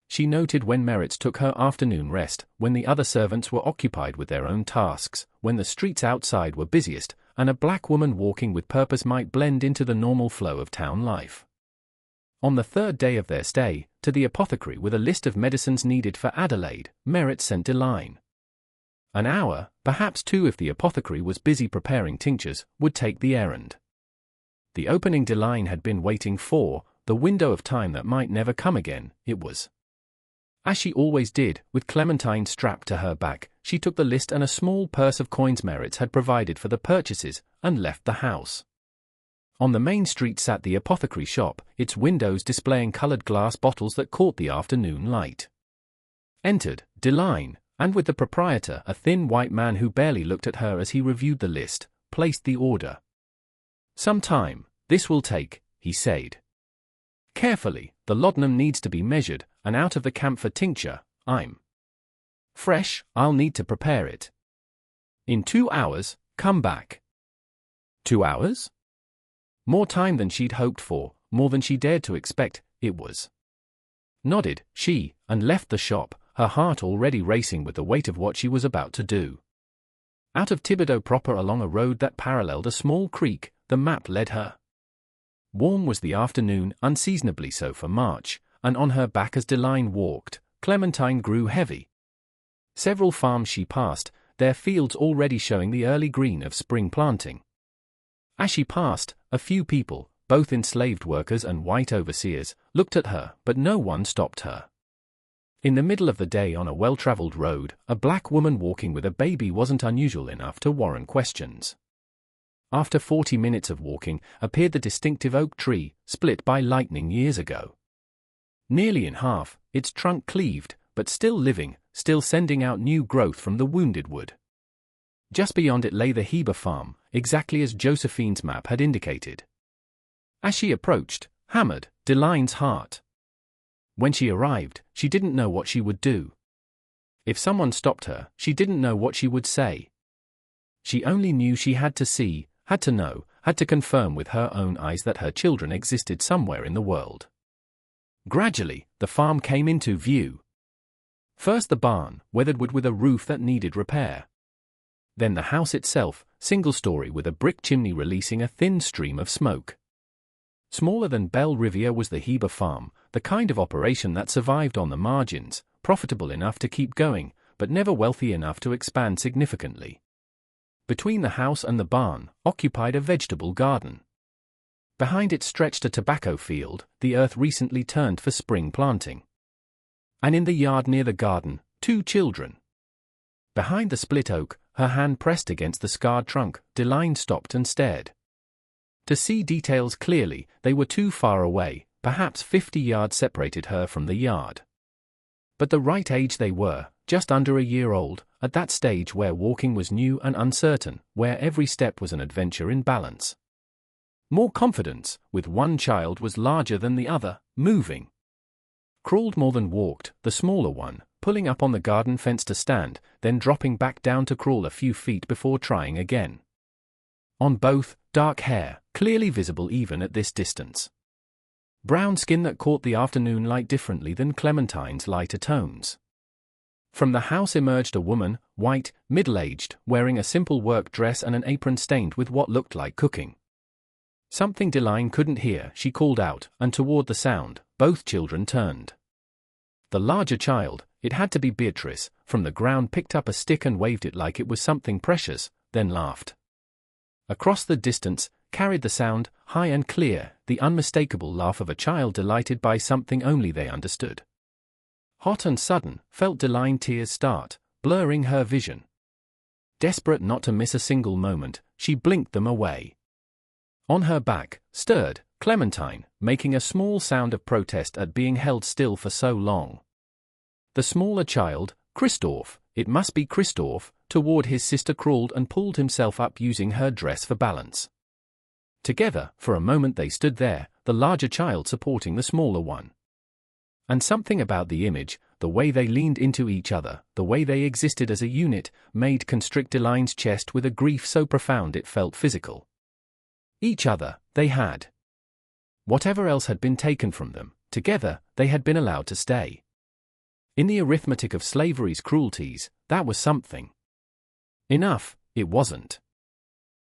She noted when Merritt's took her afternoon rest, when the other servants were occupied with their own tasks, when the streets outside were busiest, and a black woman walking with purpose might blend into the normal flow of town life. On the third day of their stay, to the apothecary with a list of medicines needed for Adelaide, Merritt sent Deline. An hour, perhaps 2 if the apothecary was busy preparing tinctures, would take the errand. The opening Deline had been waiting for, the window of time that might never come again, it was. As she always did, with Clementine strapped to her back, she took the list and a small purse of coins Merritt had provided for the purchases, and left the house. On the main street sat the apothecary shop, its windows displaying coloured glass bottles that caught the afternoon light. Entered Deline, and with the proprietor, a thin white man who barely looked at her as he reviewed the list, placed the order. "Some time, this will take," he said. "Carefully, the laudanum needs to be measured, and out of the camphor tincture, I'm fresh, I'll need to prepare it. In 2 hours, come back." 2 hours? More time than she'd hoped for, more than she dared to expect, it was. Nodded, she, and left the shop, her heart already racing with the weight of what she was about to do. Out of Thibodeau proper along a road that paralleled a small creek, the map led her. Warm was the afternoon, unseasonably so for March, and on her back as Deline walked, Clementine grew heavy. Several farms she passed, their fields already showing the early green of spring planting. As she passed, a few people, both enslaved workers and white overseers, looked at her, but no one stopped her. In the middle of the day on a well-travelled road, a black woman walking with a baby wasn't unusual enough to warrant questions. After 40 minutes of walking, appeared the distinctive oak tree, split by lightning years ago. Nearly in half, its trunk cleaved, but still living, still sending out new growth from the wounded wood. Just beyond it lay the Heber farm, exactly as Josephine's map had indicated. As she approached, hammered, Deline's heart. When she arrived, she didn't know what she would do. If someone stopped her, she didn't know what she would say. She only knew she had to see, had to know, had to confirm with her own eyes that her children existed somewhere in the world. Gradually, the farm came into view. First the barn, weathered wood with a roof that needed repair. Then the house itself, single-story with a brick chimney releasing a thin stream of smoke. Smaller than Belle Riviere was the Heber farm, the kind of operation that survived on the margins, profitable enough to keep going, but never wealthy enough to expand significantly. Between the house and the barn, occupied a vegetable garden. Behind it stretched a tobacco field, the earth recently turned for spring planting. And in the yard near the garden, 2 children. Behind the split oak, her hand pressed against the scarred trunk, Deline stopped and stared. To see details clearly, they were too far away, perhaps 50 yards separated her from the yard. But the right age they were, just under a year old, at that stage where walking was new and uncertain, where every step was an adventure in balance. More confidence, with one child was larger than the other, moving. Crawled more than walked, the smaller one, pulling up on the garden fence to stand, then dropping back down to crawl a few feet before trying again. On both, dark hair, clearly visible even at this distance. Brown skin that caught the afternoon light differently than Clementine's lighter tones. From the house emerged a woman, white, middle-aged, wearing a simple work dress and an apron stained with what looked like cooking. Something Deline couldn't hear, she called out, and toward the sound, both children turned. The larger child, it had to be Beatrice, from the ground picked up a stick and waved it like it was something precious, then laughed. Across the distance, carried the sound, high and clear, the unmistakable laugh of a child delighted by something only they understood. Hot and sudden, felt Deline tears start, blurring her vision. Desperate not to miss a single moment, she blinked them away. On her back, stirred, Clementine, making a small sound of protest at being held still for so long. The smaller child, Christophe, it must be Christophe, toward his sister crawled and pulled himself up using her dress for balance. Together, for a moment they stood there, the larger child supporting the smaller one. And something about the image, the way they leaned into each other, the way they existed as a unit, made constrict Deline's chest with a grief so profound it felt physical. Each other, they had. Whatever else had been taken from them, together, they had been allowed to stay. In the arithmetic of slavery's cruelties, that was something. Enough, it wasn't.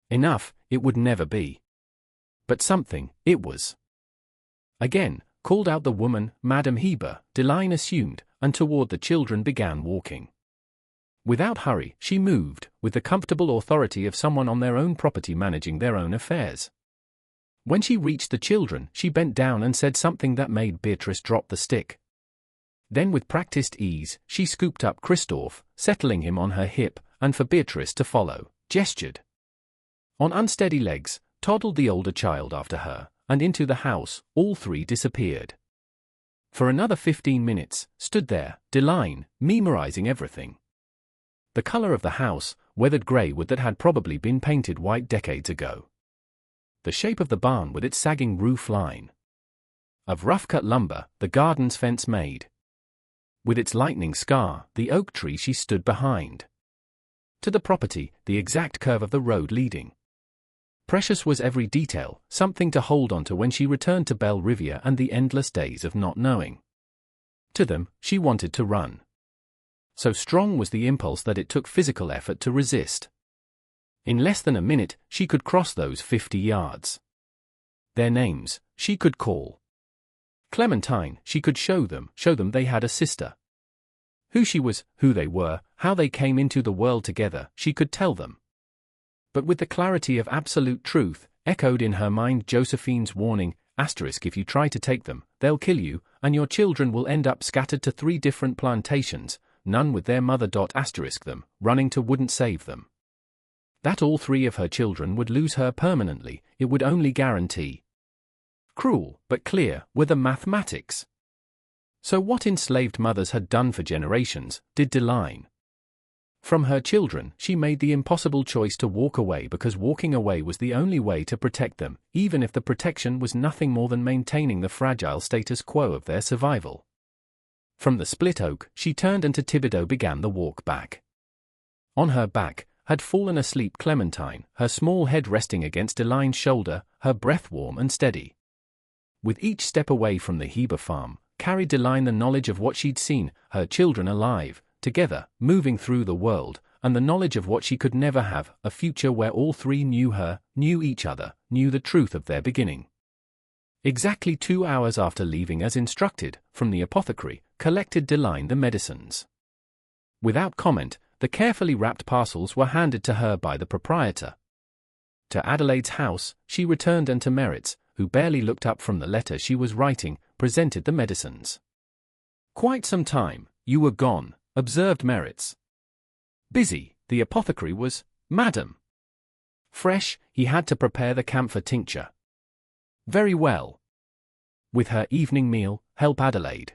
Enough, it would never be. But something, it was. Again, called out the woman, Madame Heber, Deline assumed, and toward the children began walking. Without hurry, she moved, with the comfortable authority of someone on their own property managing their own affairs. When she reached the children, she bent down and said something that made Beatrice drop the stick. Then with practiced ease, she scooped up Christophe, settling him on her hip, and for Beatrice to follow, gestured. On unsteady legs, toddled the older child after her, and into the house, all three disappeared. For another 15 minutes, stood there, Deline, memorizing everything. The color of the house, weathered gray wood that had probably been painted white decades ago. The shape of the barn with its sagging roof line. Of rough-cut lumber, the garden's fence made. With its lightning scar, the oak tree she stood behind. To the property, the exact curve of the road leading. Precious was every detail, something to hold on to when she returned to Belle Riviere and the endless days of not knowing. To them, she wanted to run. So strong was the impulse that it took physical effort to resist. In less than a minute, she could cross those 50 yards. Their names, she could call. Clementine, she could show them they had a sister. Who she was, who they were, how they came into the world together, she could tell them. But with the clarity of absolute truth, echoed in her mind Josephine's warning, if you try to take them, they'll kill you, and your children will end up scattered to 3 different plantations, none with their mother. Them, running to wouldn't save them. That all 3 of her children would lose her permanently, it would only guarantee. Cruel, but clear, were the mathematics. So what enslaved mothers had done for generations, did Deline. From her children, she made the impossible choice to walk away because walking away was the only way to protect them, even if the protection was nothing more than maintaining the fragile status quo of their survival. From the split oak, she turned and to Thibodeau began the walk back. On her back, had fallen asleep Clementine, her small head resting against Deline's shoulder, her breath warm and steady. With each step away from the Heber farm, carried Deline the knowledge of what she'd seen, her children alive, together, moving through the world, and the knowledge of what she could never have, a future where all 3 knew her, knew each other, knew the truth of their beginning. Exactly 2 hours after leaving as instructed, from the apothecary, collected Deline the medicines. Without comment, the carefully wrapped parcels were handed to her by the proprietor. To Adelaide's house, she returned and to Merritt's, who barely looked up from the letter she was writing, presented the medicines. Quite some time, you were gone, observed Merritt's. Busy, the apothecary was, madam. Fresh, he had to prepare the camphor tincture. Very well. With her evening meal, help Adelaide.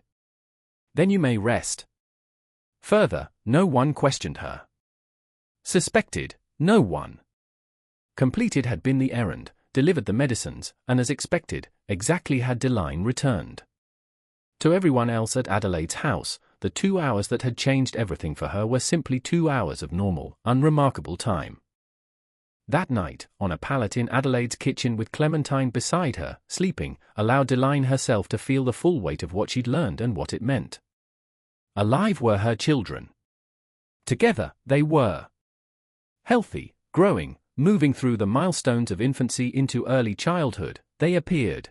Then you may rest. Further, no one questioned her. Suspected, no one. Completed had been the errand, delivered the medicines, and as expected, exactly had Deline returned. To everyone else at Adelaide's house, the 2 hours that had changed everything for her were simply 2 hours of normal, unremarkable time. That night, on a pallet in Adelaide's kitchen with Clementine beside her, sleeping, allowed Deline herself to feel the full weight of what she'd learned and what it meant. Alive were her children. Together, they were. Healthy, growing, moving through the milestones of infancy into early childhood, they appeared.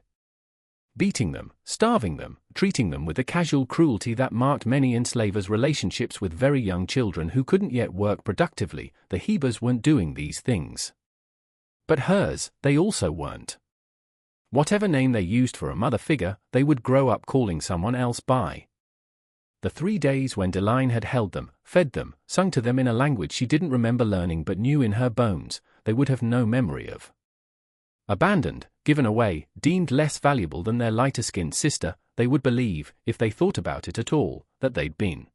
Beating them, starving them, treating them with the casual cruelty that marked many enslavers' relationships with very young children who couldn't yet work productively. The Hebers weren't doing these things. But hers, they also weren't. Whatever name they used for a mother figure, they would grow up calling someone else by. The 3 days when Deline had held them, fed them, sung to them in a language she didn't remember learning but knew in her bones, they would have no memory of. Abandoned, given away, deemed less valuable than their lighter-skinned sister, they would believe, if they thought about it at all, that they'd been.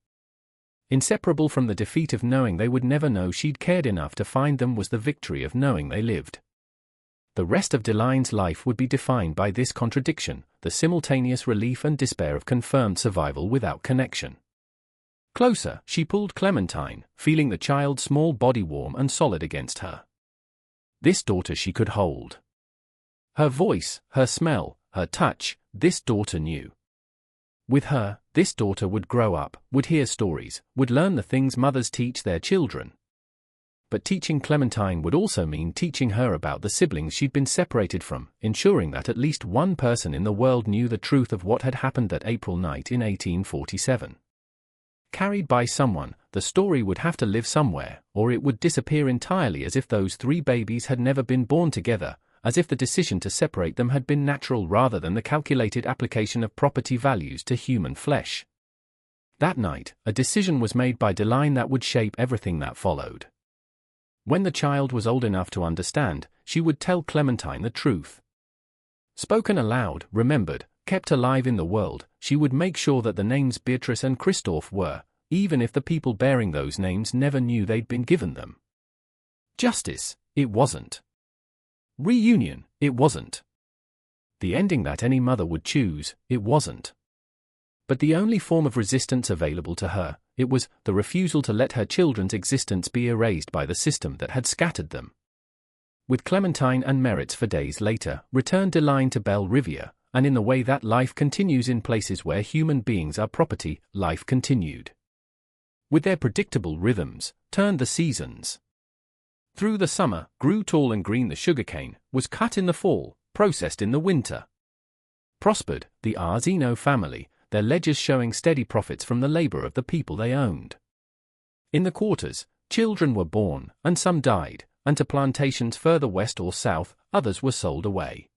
Inseparable from the defeat of knowing they would never know she'd cared enough to find them was the victory of knowing they lived. The rest of Deline's life would be defined by this contradiction, the simultaneous relief and despair of confirmed survival without connection. Closer, she pulled Clementine, feeling the child's small body warm and solid against her. This daughter she could hold. Her voice, her smell, her touch, this daughter knew. With her, this daughter would grow up, would hear stories, would learn the things mothers teach their children. But teaching Clementine would also mean teaching her about the siblings she'd been separated from, ensuring that at least one person in the world knew the truth of what had happened that April night in 1847. Carried by someone, the story would have to live somewhere, or it would disappear entirely, as if those 3 babies had never been born together, as if the decision to separate them had been natural rather than the calculated application of property values to human flesh. That night, a decision was made by Deline that would shape everything that followed. When the child was old enough to understand, she would tell Clementine the truth. Spoken aloud, remembered, kept alive in the world, she would make sure that the names Beatrice and Christophe were, even if the people bearing those names never knew they'd been given them. Justice, it wasn't. Reunion, it wasn't. The ending that any mother would choose, it wasn't. But the only form of resistance available to her, it was the refusal to let her children's existence be erased by the system that had scattered them. With Clementine and Meritz for days later, returned Deline to Belle Riviere, and in the way that life continues in places where human beings are property, life continued. With their predictable rhythms, turned the seasons. Through the summer, grew tall and green the sugarcane, was cut in the fall, processed in the winter. Prospered, the Arzino family, their ledgers showing steady profits from the labor of the people they owned. In the quarters, children were born, and some died, and to plantations further west or south, others were sold away.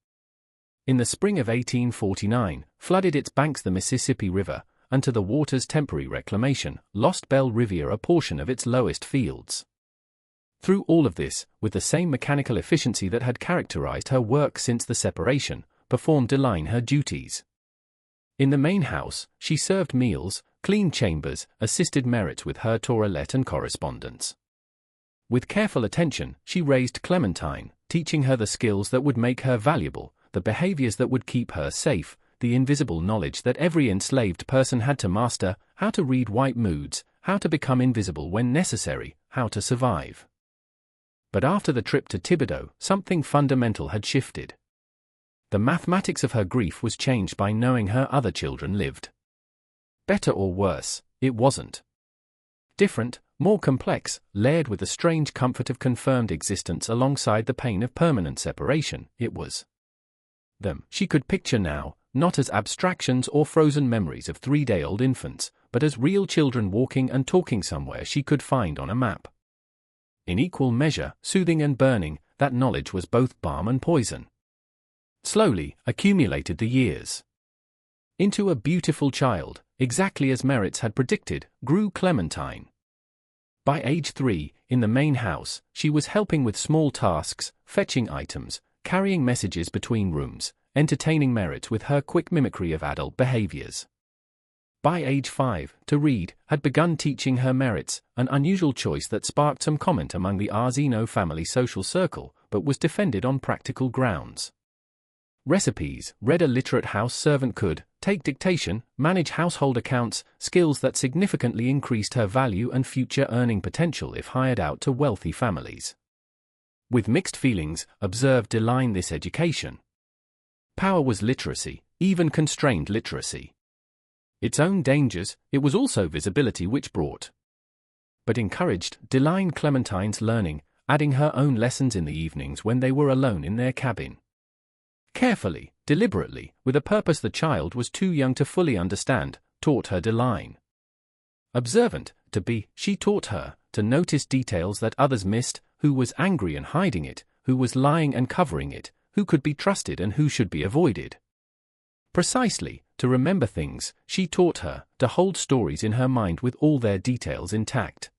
In the spring of 1849, flooded its banks the Mississippi River, and to the water's temporary reclamation, lost Belle Riviere a portion of its lowest fields. Through all of this, with the same mechanical efficiency that had characterized her work since the separation, performed Deline her duties. In the main house, she served meals, cleaned chambers, assisted Meritz with her toilette and correspondence. With careful attention, she raised Clementine, teaching her the skills that would make her valuable, the behaviors that would keep her safe, the invisible knowledge that every enslaved person had to master, how to read white moods, how to become invisible when necessary, how to survive. But after the trip to Thibodeau, something fundamental had shifted. The mathematics of her grief was changed by knowing her other children lived. Better or worse, it wasn't. Different, more complex, layered with the strange comfort of confirmed existence alongside the pain of permanent separation, it was. Them she could picture now, not as abstractions or frozen memories of 3-day-old infants, but as real children walking and talking somewhere she could find on a map. In equal measure, soothing and burning, that knowledge was both balm and poison. Slowly, accumulated the years. Into a beautiful child, exactly as Meritz had predicted, grew Clementine. By age 3, in the main house, she was helping with small tasks, fetching items, carrying messages between rooms, entertaining Meritz with her quick mimicry of adult behaviors. By age 5, to read, had begun teaching her Meritz, an unusual choice that sparked some comment among the Arzino family social circle, but was defended on practical grounds. Recipes, read a literate house servant could, take dictation, manage household accounts, skills that significantly increased her value and future earning potential if hired out to wealthy families. With mixed feelings, observed Deline this education. Power was literacy, even constrained literacy. Its own dangers, it was also visibility which brought. But encouraged, Deline Clementine's learning, adding her own lessons in the evenings when they were alone in their cabin. Carefully, deliberately, with a purpose the child was too young to fully understand, taught her Deline. Observant, to be, she taught her to notice details that others missed, who was angry and hiding it, who was lying and covering it, who could be trusted and who should be avoided. Precisely, to remember things, she taught her to hold stories in her mind with all their details intact.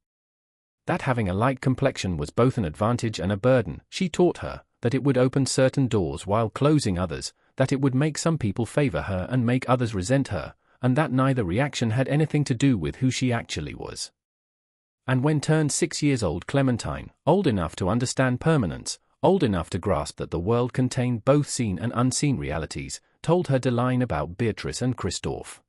That having a light complexion was both an advantage and a burden. She taught her that it would open certain doors while closing others, that it would make some people favor her and make others resent her, and that neither reaction had anything to do with who she actually was. And when turned 6 years old, Clementine, old enough to understand permanence, old enough to grasp that the world contained both seen and unseen realities, told her Deline about Beatrice and Christophe.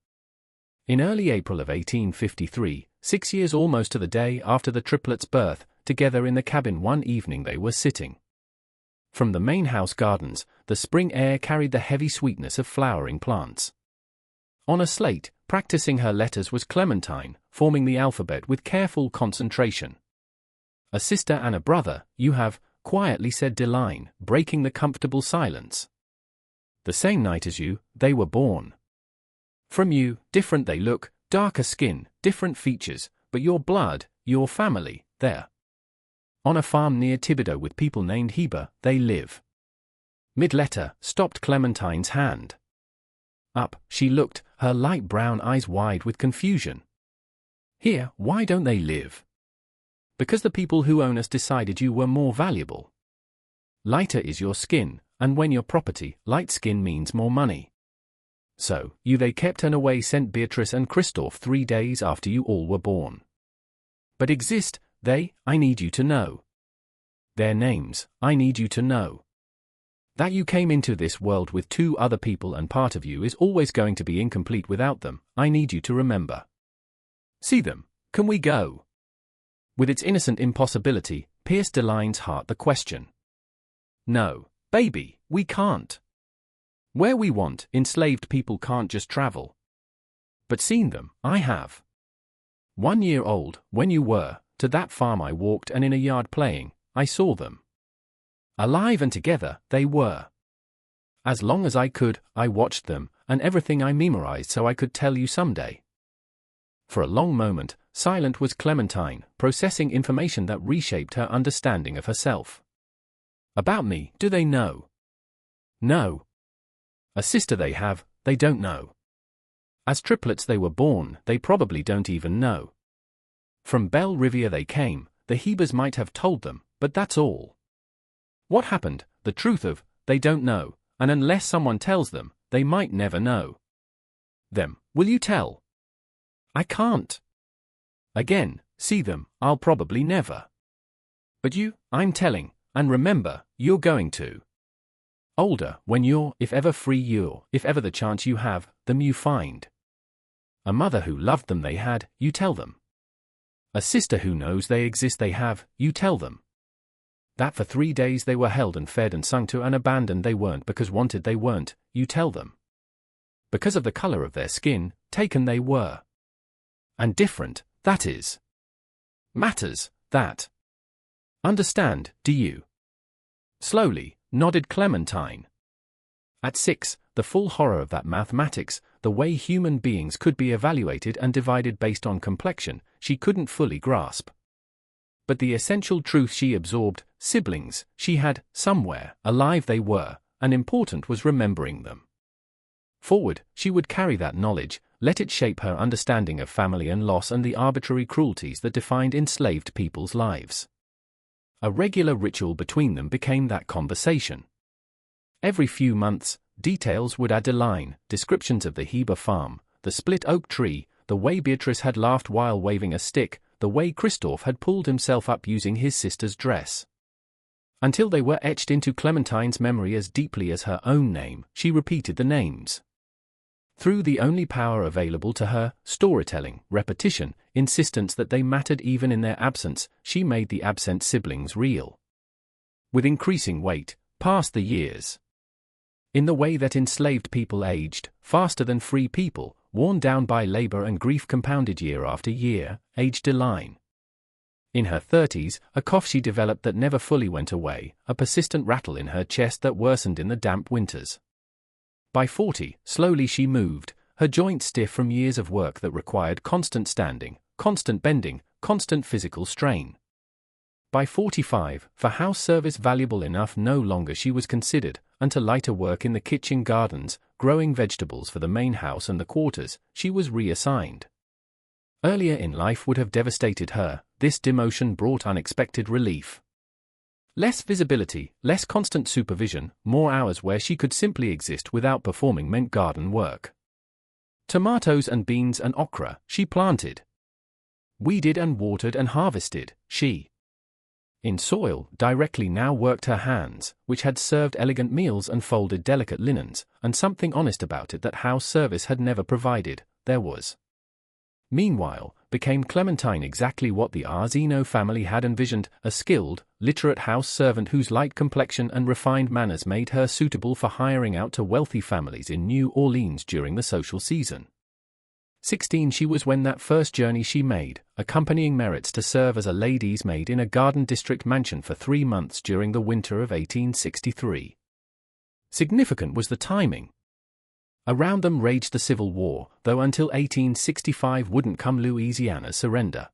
In early April of 1853, 6 years almost to the day after the triplets' birth, together in the cabin one evening they were sitting. From the main house gardens, the spring air carried the heavy sweetness of flowering plants. On a slate, practicing her letters was Clementine, forming the alphabet with careful concentration. "A sister and a brother, you have," quietly said Deline, breaking the comfortable silence. "The same night as you, they were born. From you, different they look, darker skin, different features, but your blood, your family, there. On a farm near Thibodeau with people named Heber, they live." Mid-letter, stopped Clementine's hand. Up, she looked, her light brown eyes wide with confusion. "Here, why don't they live?" "Because the people who own us decided you were more valuable. Lighter is your skin, and when your property, light skin means more money. So, you they kept and away sent Beatrice and Christophe 3 days after you all were born. But exist, they, I need you to know. Their names, I need you to know. That you came into this world with 2 other people and part of you is always going to be incomplete without them, I need you to remember. See them, can we go?" With its innocent impossibility, pierced Deline's heart the question. "No, baby, we can't. Where we want, enslaved people can't just travel. But seen them, I have. 1 year old, when you were, to that farm I walked and in a yard playing, I saw them. Alive and together, they were. As long as I could, I watched them, and everything I memorized so I could tell you someday." For a long moment, silent was Clementine, processing information that reshaped her understanding of herself. "About me, do they know?" "No. A sister they have, they don't know. As triplets they were born, they probably don't even know. From Belle Riviere they came, the Hebers might have told them, but that's all. What happened, the truth of, they don't know, and unless someone tells them, they might never know. Them, will you tell?" "I can't." "Again, see them, I'll probably never. But you, I'm telling, and remember, you're going to. Older, when you're, if ever free you're, if ever the chance you have, them you find. A mother who loved them they had, you tell them. A sister who knows they exist they have, you tell them. That for 3 days they were held and fed and sung to and abandoned they weren't because wanted they weren't, you tell them. Because of the color of their skin, taken they were. And different, that is. Matters, that. Understand, do you?" Slowly, nodded Clementine. At 6, the full horror of that mathematics, the way human beings could be evaluated and divided based on complexion, she couldn't fully grasp. But the essential truth she absorbed, siblings, she had, somewhere, alive they were, and important was remembering them. Forward, she would carry that knowledge, let it shape her understanding of family and loss and the arbitrary cruelties that defined enslaved people's lives. A regular ritual between them became that conversation. Every few months, details would add a line, descriptions of the Heber farm, the split oak tree, the way Beatrice had laughed while waving a stick, the way Christophe had pulled himself up using his sister's dress. Until they were etched into Clementine's memory as deeply as her own name, she repeated the names. Through the only power available to her, storytelling, repetition, insistence that they mattered even in their absence, she made the absent siblings real. With increasing weight, passed the years. In the way that enslaved people aged, faster than free people, worn down by labor and grief compounded year after year, aged Deline. In her 30s, a cough she developed that never fully went away, a persistent rattle in her chest that worsened in the damp winters. By 40, slowly she moved, her joints stiff from years of work that required constant standing, constant bending, constant physical strain. By 45, for house service valuable enough no longer she was considered, and to lighter work in the kitchen gardens, growing vegetables for the main house and the quarters, she was reassigned. Earlier in life would have devastated her, this demotion brought unexpected relief. Less visibility, less constant supervision, more hours where she could simply exist without performing meant garden work. Tomatoes and beans and okra, she planted. Weeded and watered and harvested, she. In soil, directly now worked her hands, which had served elegant meals and folded delicate linens, and something honest about it that house service had never provided, there was. Meanwhile, became Clementine exactly what the Arzino family had envisioned, a skilled, literate house servant whose light complexion and refined manners made her suitable for hiring out to wealthy families in New Orleans during the social season. 16 she was when that first journey she made, accompanying merits to serve as a lady's maid in a Garden District mansion for 3 months during the winter of 1863. Significant was the timing. Around them raged the Civil War, though until 1865 wouldn't come Louisiana's surrender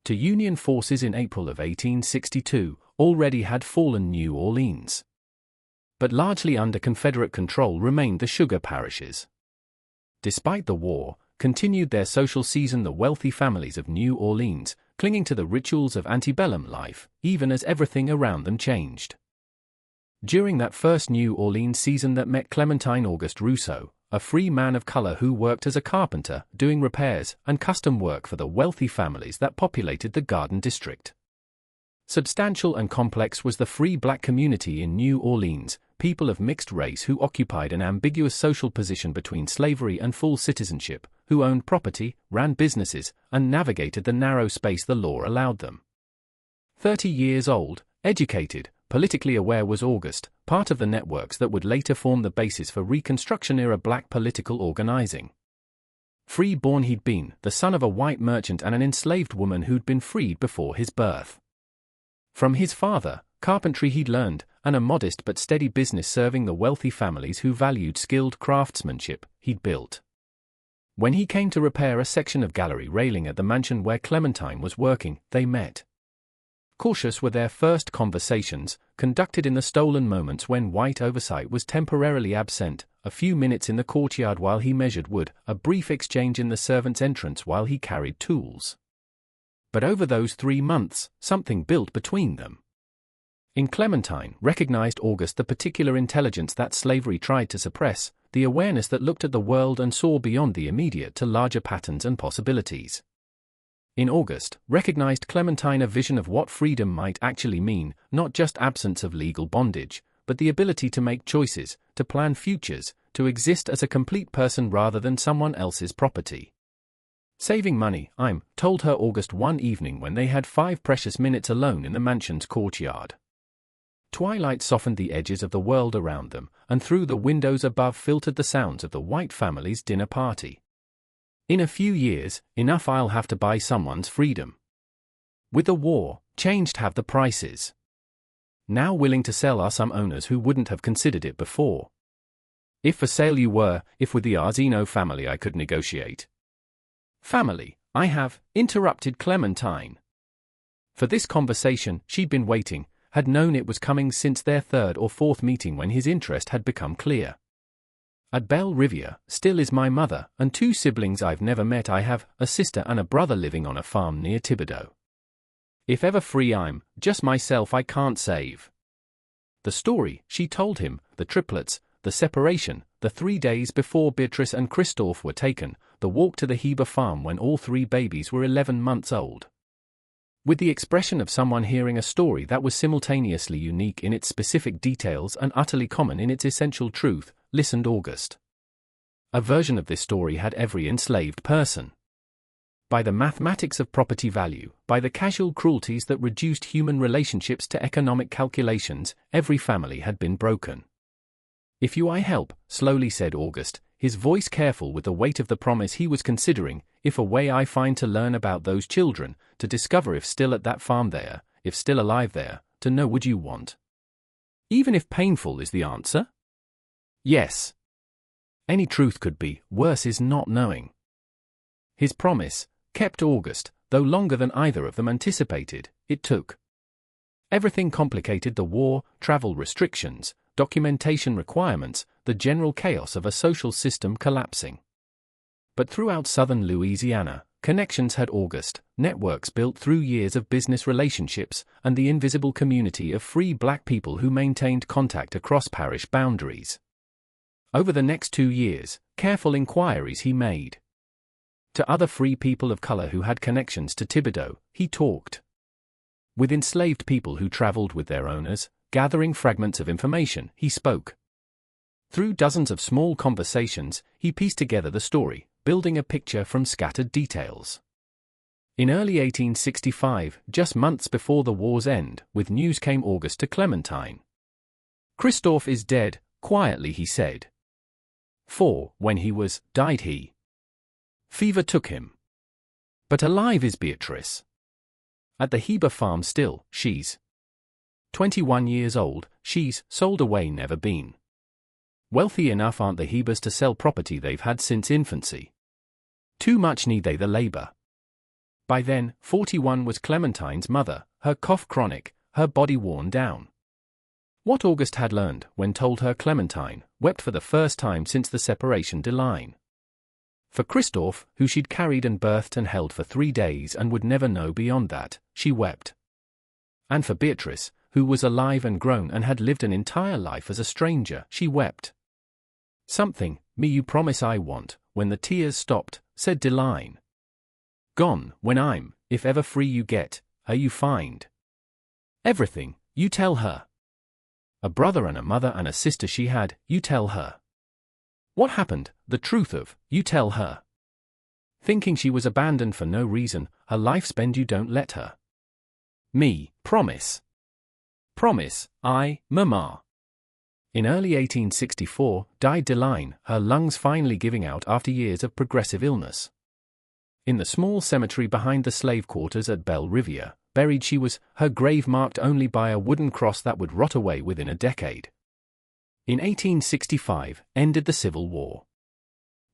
to Union forces in April of 1862, already had fallen New Orleans. But largely under Confederate control remained the sugar parishes. Despite the war, continued their social season the wealthy families of New Orleans, clinging to the rituals of antebellum life, even as everything around them changed. During that first New Orleans season that met Clementine Auguste Rousseau, a free man of color who worked as a carpenter, doing repairs and custom work for the wealthy families that populated the Garden District. Substantial and complex was the free black community in New Orleans, people of mixed race who occupied an ambiguous social position between slavery and full citizenship, who owned property, ran businesses, and navigated the narrow space the law allowed them. 30 years old, educated, politically aware was Auguste, part of the networks that would later form the basis for Reconstruction-era black political organizing. Free-born he'd been, the son of a white merchant and an enslaved woman who'd been freed before his birth. From his father, carpentry he'd learned, and a modest but steady business serving the wealthy families who valued skilled craftsmanship, he'd built. When he came to repair a section of gallery railing at the mansion where Clementine was working, they met. Cautious were their first conversations, conducted in the stolen moments when white oversight was temporarily absent, a few minutes in the courtyard while he measured wood, a brief exchange in the servant's entrance while he carried tools. But over those 3 months, something built between them. In Clementine recognized Auguste the particular intelligence that slavery tried to suppress, the awareness that looked at the world and saw beyond the immediate to larger patterns and possibilities. In Auguste, recognized Clementine a vision of what freedom might actually mean, not just absence of legal bondage, but the ability to make choices, to plan futures, to exist as a complete person rather than someone else's property. Saving money, told her Auguste one evening when they had 5 precious minutes alone in the mansion's courtyard. Twilight softened the edges of the world around them, and through the windows above filtered the sounds of the white family's dinner party. In a few years, enough I'll have to buy someone's freedom. With the war, changed have the prices. Now willing to sell are some owners who wouldn't have considered it before. If for sale you were, if with the Arzino family I could negotiate. Family, I have, interrupted Clementine. For this conversation, she'd been waiting, had known it was coming since their 3rd or 4th meeting when his interest had become clear. At Belle Riviere, still is my mother, and 2 siblings I've never met. I have a sister and a brother living on a farm near Thibodeau. If ever free I'm, just myself I can't save. The story, she told him, the triplets, the separation, the 3 days before Beatrice and Christophe were taken, the walk to the Heber farm when all 3 babies were 11 months old. With the expression of someone hearing a story that was simultaneously unique in its specific details and utterly common in its essential truth, listened Auguste. A version of this story had every enslaved person. By the mathematics of property value, by the casual cruelties that reduced human relationships to economic calculations, every family had been broken. If you I help, slowly said Auguste, his voice careful with the weight of the promise he was considering, if a way I find to learn about those children, to discover if still at that farm there, if still alive there, to know would you want? Even if painful is the answer? Yes. Any truth could be, worse is not knowing. His promise, kept August, though longer than either of them anticipated, it took. Everything complicated: the war, travel restrictions, documentation requirements, the general chaos of a social system collapsing. But throughout southern Louisiana, connections had August, networks built through years of business relationships, and the invisible community of free black people who maintained contact across parish boundaries. Over the next 2 years, careful inquiries he made. To other free people of color who had connections to Thibodaux, he talked. With enslaved people who traveled with their owners, gathering fragments of information, he spoke. Through dozens of small conversations, he pieced together the story, building a picture from scattered details. In early 1865, just months before the war's end, with news came August to Clementine. "Christophe is dead," quietly he said. "For, when he was, died he. Fever took him. But alive is Beatrice. At the Heber farm still, she's 21 years old, she's sold away, never been. Wealthy enough aren't the Hebers to sell property they've had since infancy. Too much need they the labor." By then, 41 was Clementine's mother, her cough chronic, her body worn down. What August had learned, when told her Clementine, wept for the first time since the separation line. For Christophe, who she'd carried and birthed and held for 3 days and would never know beyond that, she wept. And for Beatrice, who was alive and grown and had lived an entire life as a stranger, she wept. "Something, me you promise I want," when the tears stopped, said Deline. "Gone, when I'm, if ever free you get, her you find. Everything, you tell her. A brother and a mother and a sister she had, you tell her. What happened, the truth of, you tell her. Thinking she was abandoned for no reason, her life spend, you don't let her. Me, promise. Promise, I, Mama." In early 1864, died Deline, her lungs finally giving out after years of progressive illness. In the small cemetery behind the slave quarters at Belle Riviere, buried she was, her grave marked only by a wooden cross that would rot away within a decade. In 1865, ended the Civil War.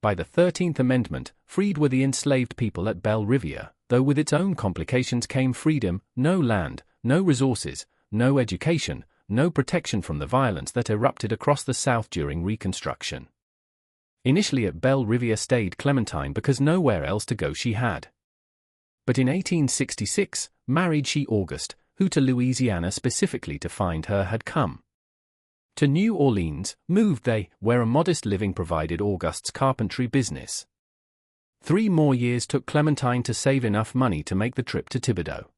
By the 13th Amendment, freed were the enslaved people at Belle Riviere, though with its own complications came freedom: no land, no resources, no education, no protection from the violence that erupted across the South during Reconstruction. Initially at Belle Riviere stayed Clementine because nowhere else to go she had. But in 1866, married she August, who to Louisiana specifically to find her had come. To New Orleans, moved they, where a modest living provided August's carpentry business. 3 more years took Clementine to save enough money to make the trip to Thibodaux.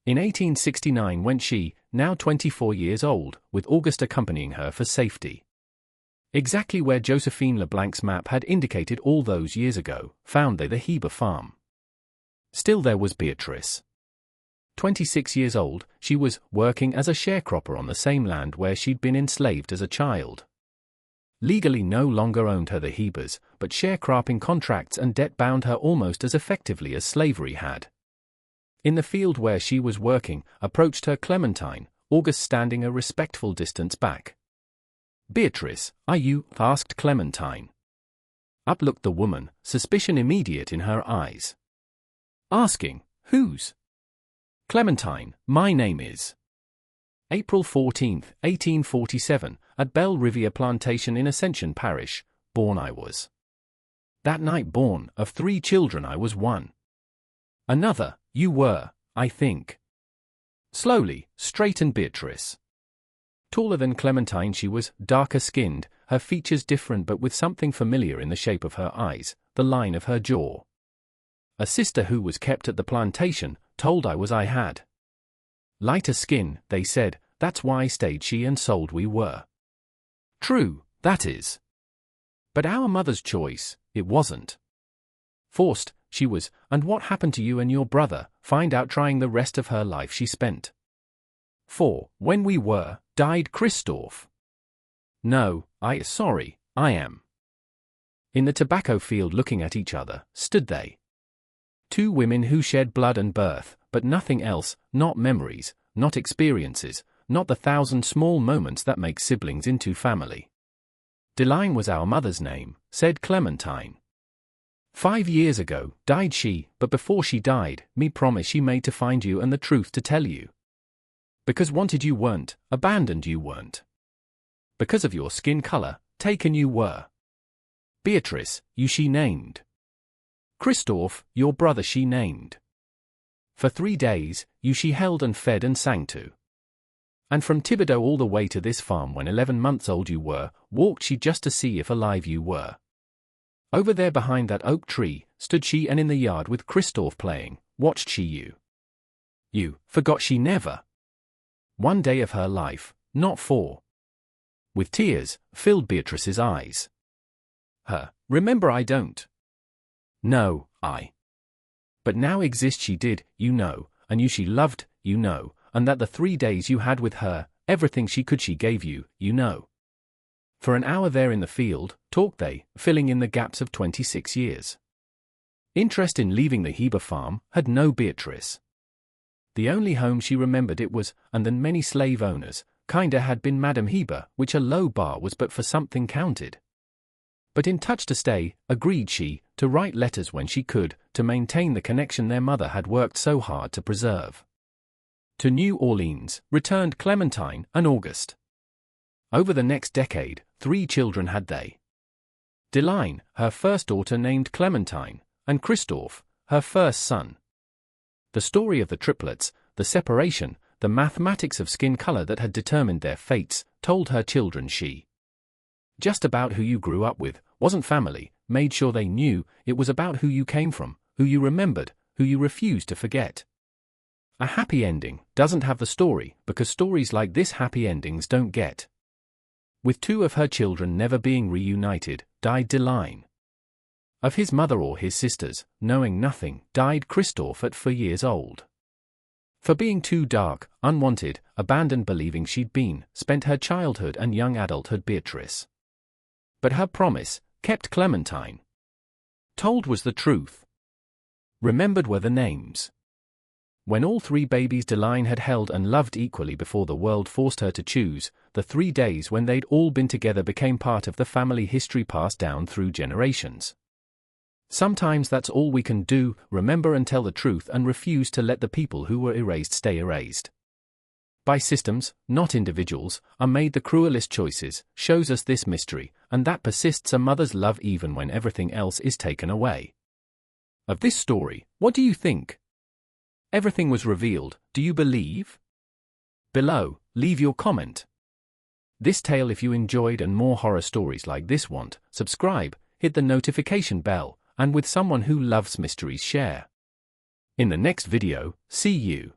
In 1869 went she, now 24 years old, with August accompanying her for safety. Exactly where Josephine Leblanc's map had indicated all those years ago, found they the Heber farm. Still there was Beatrice. 26 years old, she was working as a sharecropper on the same land where she'd been enslaved as a child. Legally no longer owned her the Hebers, but sharecropping contracts and debt bound her almost as effectively as slavery had. In the field where she was working, approached her Clementine, August standing a respectful distance back. "Beatrice, are you?" asked Clementine. Up looked the woman, suspicion immediate in her eyes. Asking, "Whose?" "Clementine, my name is." April 14, 1847, at Belle Riviere Plantation in Ascension Parish, born I was. That night born, of 3 children I was one. Another, you were, I think. Slowly, straightened Beatrice. Taller than Clementine she was, darker-skinned, her features different but with something familiar in the shape of her eyes, the line of her jaw. A sister who was kept at the plantation, told I had. Lighter skin, they said, that's why stayed she and sold we were. True, that is. But our mother's choice, it wasn't. Forced, she was, and what happened to you and your brother, find out trying the rest of her life she spent. For, when we were, died Christophe. No, sorry, I am. In the tobacco field looking at each other, stood they. Two women who shared blood and birth, but nothing else, not memories, not experiences, not the 1,000 small moments that make siblings into family. Deline was our mother's name, said Clementine. 5 years ago, died she, but before she died, me promise she made to find you and the truth to tell you. Because wanted you weren't, abandoned you weren't. Because of your skin color, taken you were. Beatrice, you she named. Christophe, your brother she named. For 3 days, you she held and fed and sang to. And from Thibodeau all the way to this farm when 11 months old you were, walked she just to see if alive you were. Over there behind that oak tree, stood she and in the yard with Christophe playing, watched she you. You, forgot she never. One day of her life, not 4. With tears, filled Beatrice's eyes. Remember I don't. No, I. But now exist she did, you know, and you she loved, you know, and that the 3 days you had with her, everything she could she gave you, you know. For an hour there in the field, talked they, filling in the gaps of 26 years. Interest in leaving the Heber farm had no Beatrice. The only home she remembered it was, and then many slave owners, kinda had been Madame Heber, which a low bar was but for something counted. But in touch to stay, agreed she, to write letters when she could, to maintain the connection their mother had worked so hard to preserve. To New Orleans, returned Clementine and Auguste. Over the next decade, 3 children had they. Deline, her first daughter named Clementine, and Christophe, her first son. The story of the triplets, the separation, the mathematics of skin color that had determined their fates, told her children she. Just about who you grew up with, wasn't family, made sure they knew, it was about who you came from, who you remembered, who you refused to forget. A happy ending doesn't have the story, because stories like this happy endings don't get. With 2 of her children never being reunited, died Deline. Of his mother or his sisters, knowing nothing, died Christophe at 4 years old. For being too dark, unwanted, abandoned believing she'd been, spent her childhood and young adulthood Beatrice. But her promise, kept Clementine. Told was the truth. Remembered were the names. When all 3 babies Deline had held and loved equally before the world forced her to choose, the 3 days when they'd all been together became part of the family history passed down through generations. Sometimes that's all we can do, remember and tell the truth and refuse to let the people who were erased stay erased. By systems, not individuals, are made the cruelest choices, shows us this mystery, and that persists a mother's love even when everything else is taken away. Of this story, what do you think? Everything was revealed, do you believe? Below, leave your comment. This tale if you enjoyed and more horror stories like this subscribe, hit the notification bell, and with someone who loves mysteries share. In the next video, see you.